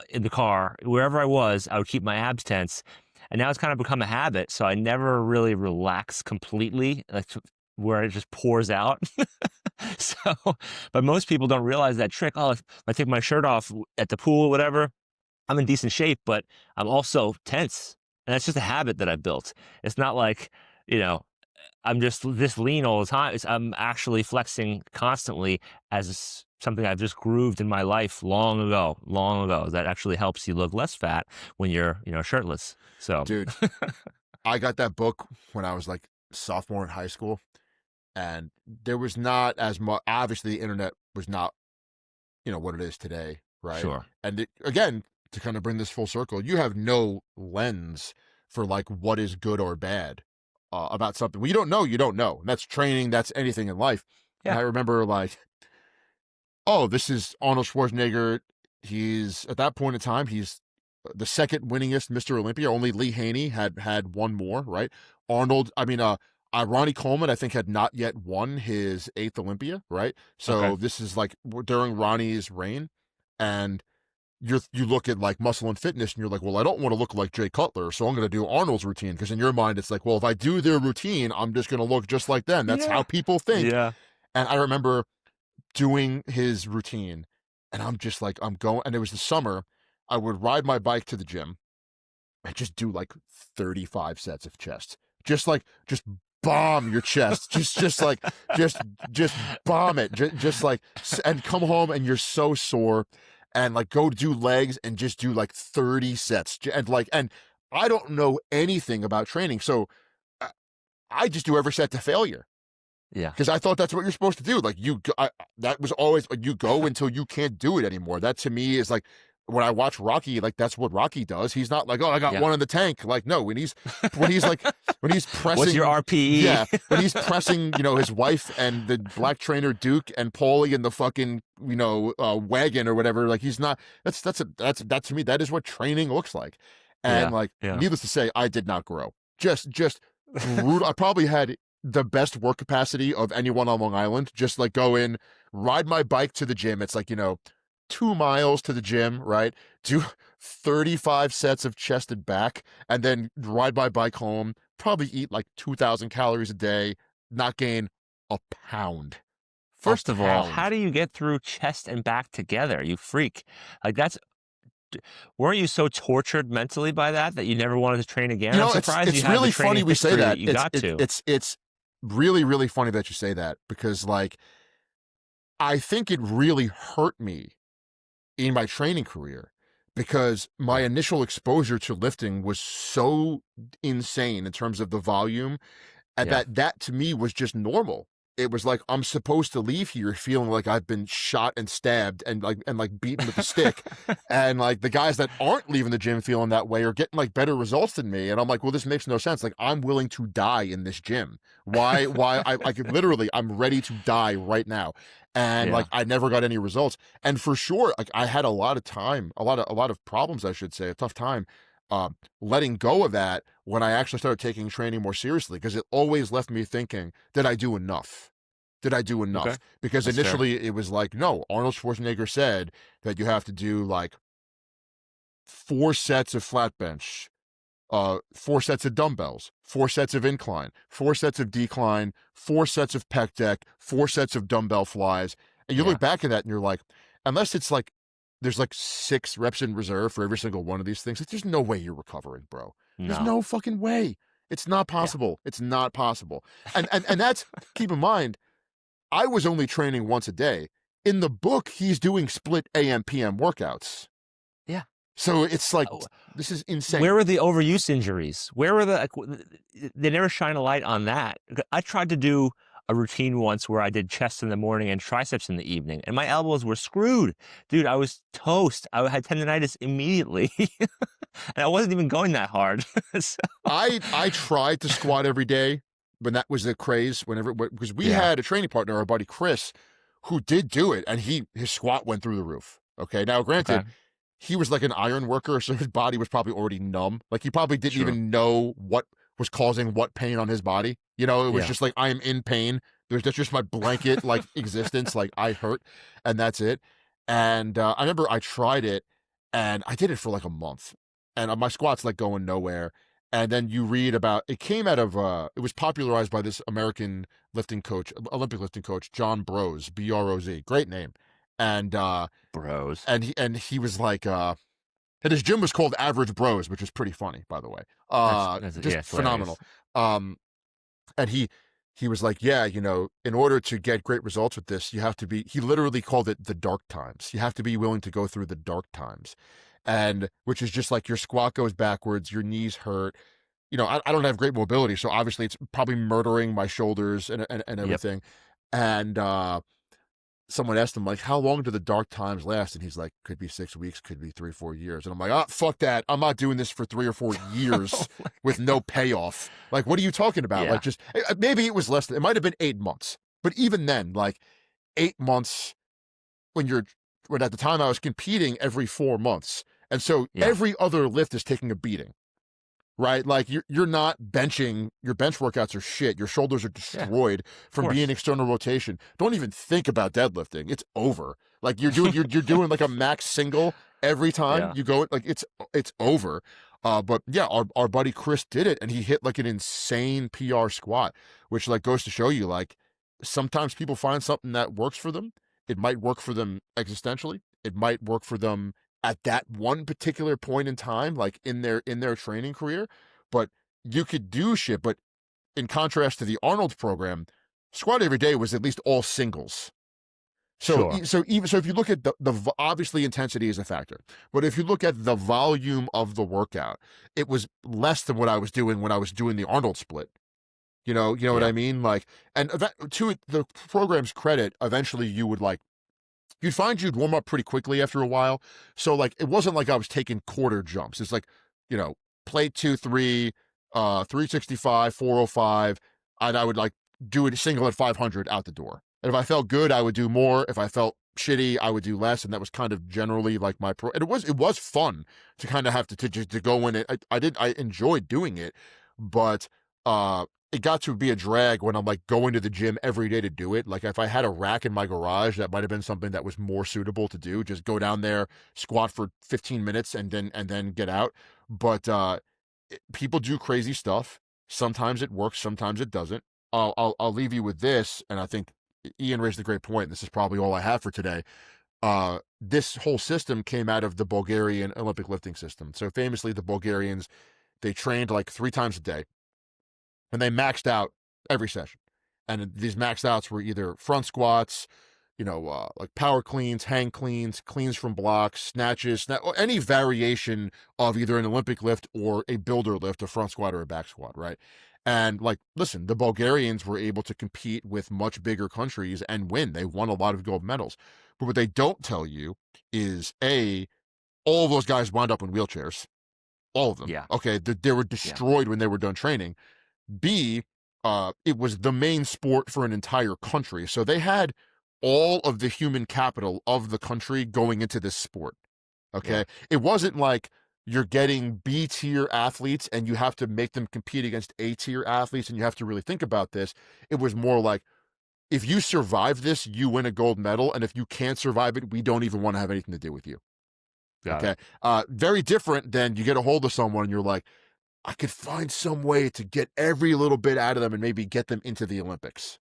in the car, wherever I was, I would keep my abs tense. And now it's kind of become a habit. So I never really relax completely, like where it just pours out. So, but most people don't realize that trick. Oh, if I take my shirt off at the pool or whatever, I'm in decent shape, but I'm also tense. And that's just a habit that I built. It's not like, you know, I'm just this lean all the time. I'm actually flexing constantly as something I've just grooved in my life long ago. That actually helps you look less fat when you're, you know, shirtless. So, Dude, I got that book when I was like sophomore in high school, and there was not as much. Obviously, the internet was not, you know, what it is today, right? sure. And again, to kind of bring this full circle, you have no lens for like what is good or bad about something. Well, you don't know. You don't know. And that's training. That's anything in life. And Yeah. I remember like, oh, this is Arnold Schwarzenegger. He's at that point in time, he's the second winningest Mr. Olympia. Only Lee Haney had one more, right? Ronnie Coleman, I think, had not yet won his 8th Olympia, right? So Okay. this is like during Ronnie's reign, and you look at like Muscle and Fitness, and you're like, well, I don't want to look like Jay Cutler, so I'm going to do Arnold's routine, because in your mind it's like, well, if I do their routine, I'm just going to look just like them. That's Yeah. how people think. Yeah. And I remember doing his routine, and I'm just like, I'm going, and it was the summer. I would ride my bike to the gym and just do like 35 sets of chest, just bomb your chest, just bomb it, just like, and come home and you're so sore, and like go do legs and just do like 30 sets, and I don't know anything about training, so I just do every set to failure. Yeah. Because I thought that's what you're supposed to do. Like that was always like, you go until you can't do it anymore. That to me is like when I watch Rocky, like that's what Rocky does. He's not like, oh, I got Yeah. one in the tank. Like, no, when he's pressing, What's your RPE? yeah, when he's pressing, his wife and the black trainer Duke and Paulie in the fucking, wagon or whatever. Like, he's not. That to me, that is what training looks like. And Yeah. needless to say, I did not grow. Just brutal. I probably had the best work capacity of anyone on Long Island. Just like go in, ride my bike to the gym. It's like, 2 miles to the gym, right? Do 35 sets of chest and back, and then ride my bike home. Probably eat like 2,000 calories a day, not gain a pound. First of all, how do you get through chest and back together? You freak. Like weren't you so tortured mentally by that you never wanted to train again? I'm surprised it's you had really the training funny we say history that. You got to. It's really, really funny that you say that, because like I think it really hurt me in my training career, because my initial exposure to lifting was so insane in terms of the volume, and that to me was just normal. It was like, I'm supposed to leave here feeling like I've been shot and stabbed and like beaten with a stick. And like the guys that aren't leaving the gym feeling that way are getting like better results than me. And I'm like, well, this makes no sense. Like, I'm willing to die in this gym. Why I could literally, I'm ready to die right now. And like, I never got any results. And for sure, like I had a lot of time, a lot of problems, I should say, a tough time letting go of that when I actually started taking training more seriously, because it always left me thinking, did I do enough? Did I do enough? Okay. Because That's initially it was like, no, Arnold Schwarzenegger said that you have to do like 4 sets of flat bench, 4 sets of dumbbells, 4 sets of incline, 4 sets of decline, 4 sets of pec deck, 4 sets of dumbbell flies. And you look back at that and you're like, unless it's like, there's like 6 reps in reserve for every single one of these things, like, there's no way you're recovering, bro. There's no fucking way. It's not possible. It's not possible. And that's, keep in mind, I was only training once a day. In the book, he's doing split AM PM workouts. Yeah. So it's like, this is insane. Where were the overuse injuries? Where were they never shine a light on that. I tried to do a routine once where I did chest in the morning and triceps in the evening, and my elbows were screwed. Dude, I was toast. I had tendonitis immediately. And I wasn't even going that hard. So. I tried to squat every day when that was the craze, because we had a training partner, our buddy Chris, who did do it, and his squat went through the roof. Okay. Now, granted, he was like an iron worker, so his body was probably already numb. Like, he probably didn't even know what was causing what pain on his body. It was just like, I am in pain. There's just my blanket like existence. Like, I hurt, and that's it. And I remember I tried it, and I did it for like a month, and my squat's like going nowhere. And then you read about, it came out of, it was popularized by this American lifting coach, Olympic lifting coach, John Broz, B-R-O-Z, great name. And, Bros. And he was like, and his gym was called Average Bros, which is pretty funny, by the way. Just phenomenal. And he was like, yeah, in order to get great results with this, you have to be, he literally called it the dark times. You have to be willing to go through the dark times. And which is just like, your squat goes backwards, your knees hurt. I don't have great mobility, so obviously it's probably murdering my shoulders and everything. And someone asked him, like, how long do the dark times last? And he's like, could be 6 weeks, could be 3 or 4 years. And I'm like, oh, fuck that. I'm not doing this for 3 or 4 years with no payoff. Like, what are you talking about? Like, just maybe it was less than, it might have been 8 months. But even then, like 8 months when at the time I was competing every 4 months. And so every other lift is taking a beating, right? Like, you're not benching, your bench workouts are shit. Your shoulders are destroyed from being external rotation. Don't even think about deadlifting. It's over. Like, you're doing like a max single every time you go, like it's over. But yeah, our buddy Chris did it, and he hit like an insane PR squat, which like goes to show you, like, sometimes people find something that works for them. It might work for them existentially. It might work for them at that one particular point in time, like in their training career. But you could do shit. But in contrast to the Arnold program, squat every day was at least all singles. So if you look at the obviously intensity is a factor, but if you look at the volume of the workout, it was less than what I was doing when I was doing the Arnold split. You know what I mean? Like, and to the program's credit, eventually you would like you'd find you'd warm up pretty quickly after a while. So like it wasn't like I was taking quarter jumps. It's like, plate 2-3, 365, 405, and I would like do a single at 500 out the door. And if I felt good, I would do more. If I felt shitty, I would do less, and that was kind of generally like my pro. And it was fun to kind of have to go in it. I enjoyed doing it, but it got to be a drag when I'm like going to the gym every day to do it. Like if I had a rack in my garage, that might have been something that was more suitable to do. Just go down there, squat for 15 minutes, and then get out. But people do crazy stuff. Sometimes it works, sometimes it doesn't. I'll leave you with this, and I think Ian raised a great point. This is probably all I have for today. This whole system came out of the Bulgarian Olympic lifting system. So famously, the Bulgarians, they trained like 3 times a day, and they maxed out every session. And these maxed outs were either front squats, like power cleans, hang cleans, cleans from blocks, snatches, any variation of either an Olympic lift or a builder lift, a front squat or a back squat, right? And like, listen, the Bulgarians were able to compete with much bigger countries and win. They won a lot of gold medals. But what they don't tell you is all of those guys wound up in wheelchairs. All of them. Yeah. Okay. They were destroyed when they were done training. B, it was the main sport for an entire country. So they had all of the human capital of the country going into this sport. Okay. Yeah. It wasn't like you're getting B tier athletes and you have to make them compete against A tier athletes and you have to really think about this. It was more like, if you survive this, you win a gold medal. And if you can't survive it, we don't even want to have anything to do with you. Got okay. it. Very different than you get a hold of someone and you're like, I could find some way to get every little bit out of them and maybe get them into the Olympics.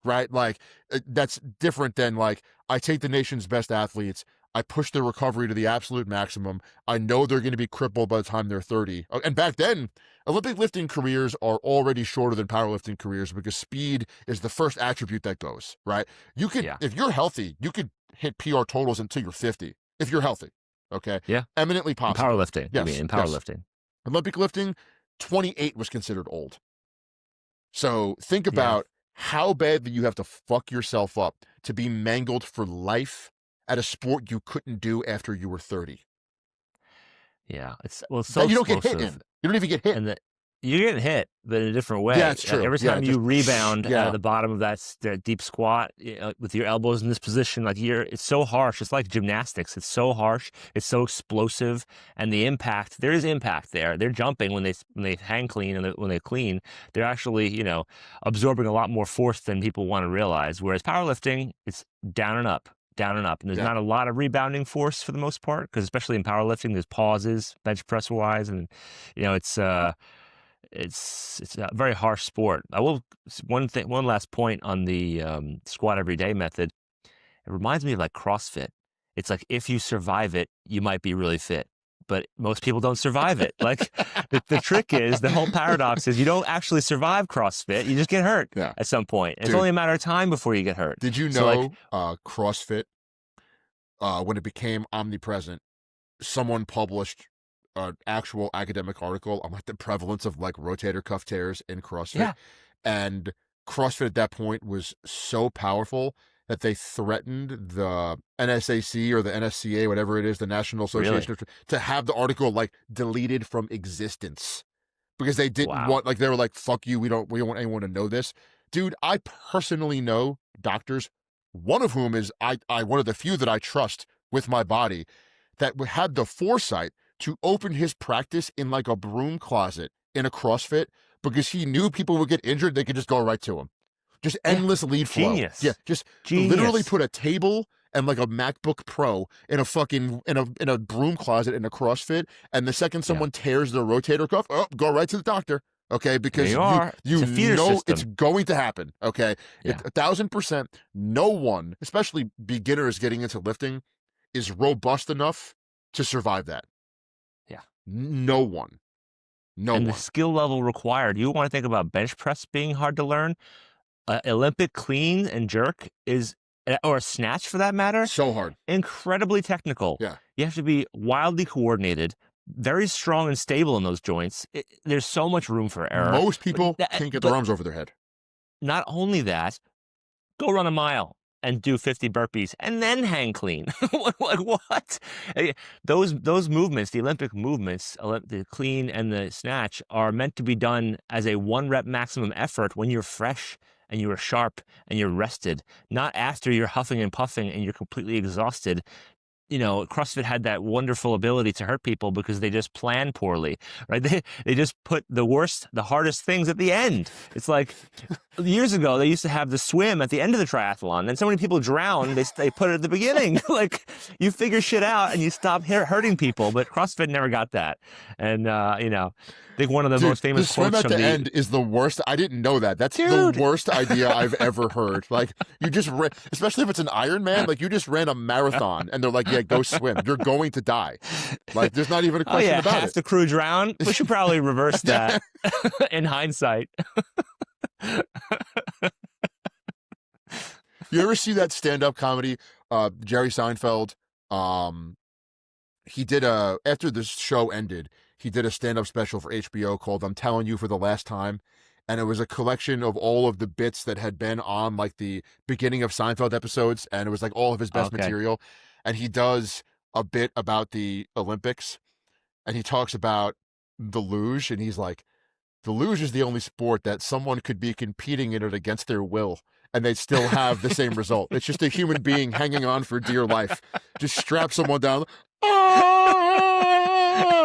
Right? Like that's different than like, I take the nation's best athletes, I push their recovery to the absolute maximum. I know they're going to be crippled by the time they're 30. And back then, Olympic lifting careers are already shorter than powerlifting careers because speed is the first attribute that goes, right? You could, if you're healthy, you could hit PR totals until you're 50, if you're healthy. Okay. Yeah. Eminently possible. In powerlifting. Yes. In powerlifting. Olympic lifting, 28 was considered old. So think about how badly you have to fuck yourself up to be mangled for life at a sport you couldn't do after you were 30. Yeah. It's so you don't get explosive. hit in. You don't even get hit. And you're getting hit, but in a different way. Yeah, it's true. Every time you rebound at the bottom of that deep squat with your elbows in this position, like it's so harsh. It's like gymnastics. It's so harsh. It's so explosive, and the impact. There is impact there. They're jumping when they hang clean and when they clean. They're actually absorbing a lot more force than people want to realize. Whereas powerlifting, it's down and up. Down and up, and there's not a lot of rebounding force for the most part, because especially in powerlifting, there's pauses, bench press wise, and it's a very harsh sport. I will one last point on the squat every day method. It reminds me of like CrossFit. It's like if you survive it, you might be really fit, but most people don't survive it. Like the trick is, the whole paradox is you don't actually survive CrossFit. You just get hurt at some point. It's only a matter of time before you get hurt. Did you know CrossFit, when it became omnipresent, someone published an actual academic article on like the prevalence of like rotator cuff tears in CrossFit. Yeah. And CrossFit at that point was so powerful that they threatened the NSAC or the NSCA, whatever it is, the National Association, to have the article like deleted from existence because they didn't want, like, they were like, fuck you. We don't want anyone to know this. Dude, I personally know doctors, one of whom is I one of the few that I trust with my body, that had the foresight to open his practice in like a broom closet in a CrossFit because he knew people would get injured. They could just go right to him. Just endless lead flow. Genius. Yeah, just literally put a table and like a MacBook Pro in a fucking in a broom closet in a CrossFit, and the second someone tears their rotator cuff, go right to the doctor. Okay, because you know it's going to happen. Okay, 1,000%. No one, especially beginners getting into lifting, is robust enough to survive that. Yeah, no one. And the skill level required. You want to think about bench press being hard to learn. Olympic clean and jerk or snatch for that matter, so hard, incredibly technical. Yeah, you have to be wildly coordinated, very strong and stable in those joints. There's so much room for error. Most people can't get their arms over their head. Not only that, go run a mile. and do 50 burpees and then hang clean. Like what? Those movements, the Olympic movements, the clean and the snatch, are meant to be done as a 1 rep maximum effort when you're fresh and you are sharp and you're rested, not after you're huffing and puffing and you're completely exhausted. CrossFit had that wonderful ability to hurt people because they just plan poorly, right? They just put the hardest things at the end. It's like years ago, they used to have the swim at the end of the triathlon, and so many people drown, they put it at the beginning. Like, you figure shit out and you stop hurting people, but CrossFit never got that. And, I think one of the most famous the swim quotes at from the end is the worst. I didn't know that. That's Dude. the worst idea I've ever heard. Like, you just ran, especially if it's an Ironman, like you just ran a marathon and they're like, yeah, go swim. You're going to die. Like, there's not even a question about half it. the crew drown. We should probably reverse that in hindsight. You ever see that stand-up comedy? Jerry Seinfeld, he did after the show ended, he did a stand-up special for HBO called I'm Telling You for the Last Time. And it was a collection of all of the bits that had been on like the beginning of Seinfeld episodes. And it was like all of his best material. And he does a bit about the Olympics. And he talks about the luge. And he's like, the luge is the only sport that someone could be competing in it against their will and they'd still have the same result. It's just a human being hanging on for dear life. Just strap someone down.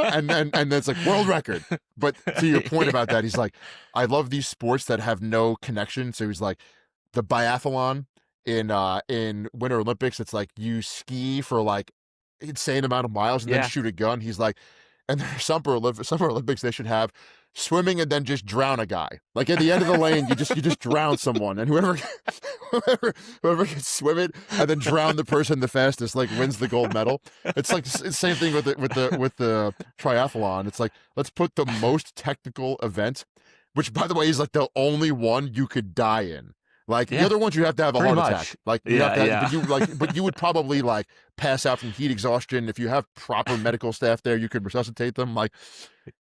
And it's like world record. But to your point about that, he's like, I love these sports that have no connection. So he's like, the biathlon in Winter Olympics, it's like you ski for like insane amount of miles and then shoot a gun. He's like, and there's Summer Olympics they should have swimming and then just drown a guy. Like at the end of the lane, you just drown someone, and whoever can swim it and then drown the person the fastest like wins the gold medal. It's like it's the same thing with the triathlon. It's like, let's put the most technical event, which by the way is like the only one you could die in. Like the other ones, you have to have a heart attack. Like you have to, but you would probably like pass out from heat exhaustion. If you have proper medical staff there, you could resuscitate them. Like,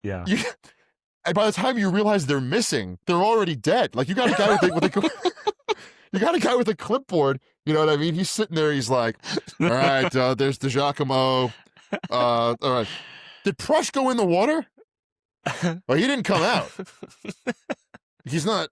and by the time you realize they're missing, they're already dead. Like you got a guy you got a guy with a clipboard. You know what I mean? He's sitting there. He's like, all right, there's the Giacomo. All right, did Prush go in the water? Well, he didn't come out. He's not.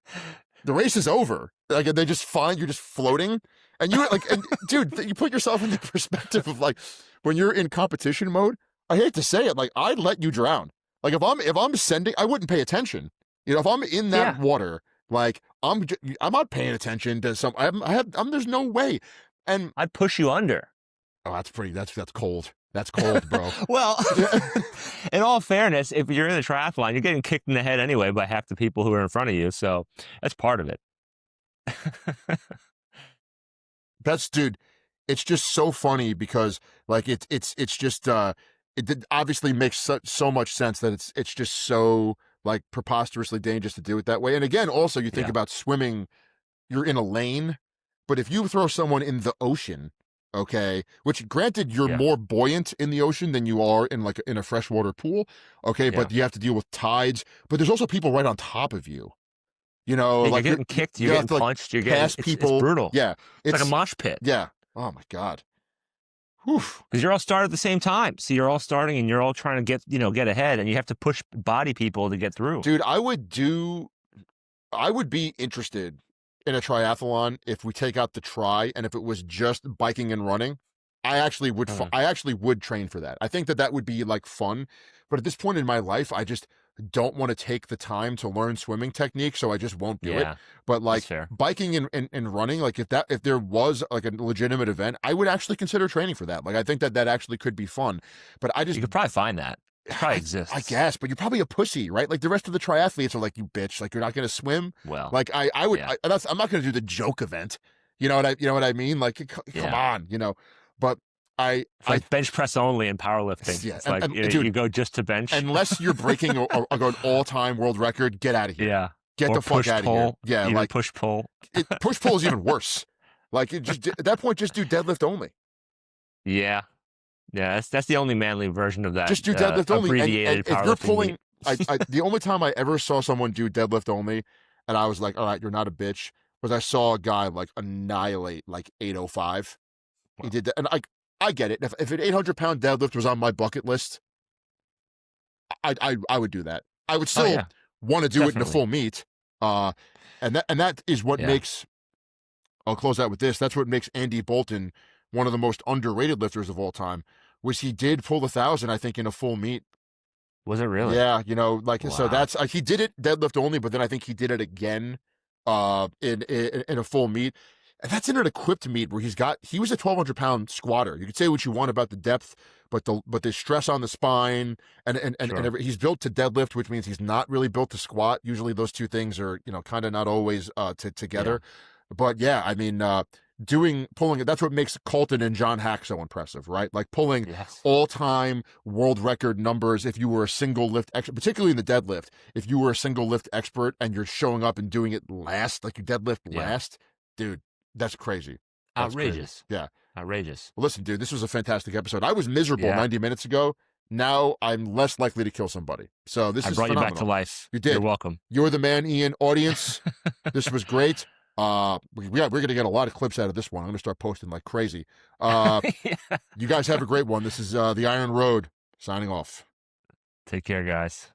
The race is over. Like they just find you're just floating, and you like, and dude, you put yourself in the perspective of like when you're in competition mode. I hate to say it, like I'd let you drown. Like if I'm sending, I wouldn't pay attention. If I'm in that water, like I'm not paying attention to some. There's no way, and I'd push you under. Oh, that's cold. That's cold, bro. Well, in all fairness, if you're in the triathlon, you're getting kicked in the head anyway by half the people who are in front of you. So that's part of it. Dude, it's just so funny because like it's just it obviously makes so much sense that it's just so like preposterously dangerous to do it that way. And again, also you think about swimming, you're in a lane, but if you throw someone in the ocean, okay, which granted you're more buoyant in the ocean than you are in a freshwater pool, okay, but you have to deal with tides, but there's also people right on top of you. Like you're getting kicked, you're getting punched, you're getting people. It's brutal. Yeah, it's like a mosh pit. Yeah. Oh my God. Because you're all starting at the same time, so you're all starting and you're all trying to get ahead, and you have to push body people to get through. Dude, I would be interested in a triathlon if we take out the tri and if it was just biking and running. I actually would train for that. I think that would be like fun, but at this point in my life, I just don't want to take the time to learn swimming technique, so I just won't do it. But like biking and running, like if there was like a legitimate event, I would actually consider training for that. Like I think that actually could be fun. But you could probably find that. It probably exists. I guess, but you're probably a pussy, right? Like the rest of the triathletes are like, you bitch, like you're not going to swim. Well, like I would, I'm not going to do the joke event. You know what I mean? Like, come on, but it's like bench press only in powerlifting. Yeah, it's like you go just to bench. Unless you're breaking an all-time world record, get out of here. Yeah. Get the fuck out of here. Yeah. Like push pull. Push pull is even worse. Like at that point, just do deadlift only. Yeah. Yeah, that's the only manly version of that. Just do deadlift only. Abbreviated and if you're pulling, the only time I ever saw someone do deadlift only, and I was like, all right, you're not a bitch. was I saw a guy like annihilate like 805. He Wow. did that, and I get it. If an 800-pound deadlift was on my bucket list, I would do that. I would Oh still yeah, want to do it in a definitely. full meet. And that is what Yeah. makes. I'll close out with this. That's what makes Andy Bolton one of the most underrated lifters of all time. Was he did pull 1,000, I think, in a full meet. Was it really? Yeah, like so Wow. that's he did it deadlift only, but then I think he did it again in a full meet. And that's in an equipped meet where he was a 1,200-pound squatter. You could say what you want about the depth, but the stress on the spine Sure. he's built to deadlift, which means he's not really built to squat. Usually those two things are, kind of not always Yeah. together. But yeah, I mean, pulling it, that's what makes Colton and John Hack so impressive, right? Like pulling Yes. all-time world record numbers if you were a single lift expert, particularly in the deadlift. If you were a single lift expert and you're showing up and doing it last, like you deadlift Yeah. last, dude, that's crazy. That's crazy. Outrageous. Yeah. Outrageous. Well, listen, dude, this was a fantastic episode. I was miserable Yeah. 90 minutes ago. Now I'm less likely to kill somebody. So this I is brought you phenomenal. back to life. You did. You're welcome. You're the man, Ian. Audience, this was great. We're gonna get a lot of clips out of this one. I'm gonna start posting like crazy. Yeah. You guys have a great one. This is the Iron Road signing off. Take care, guys.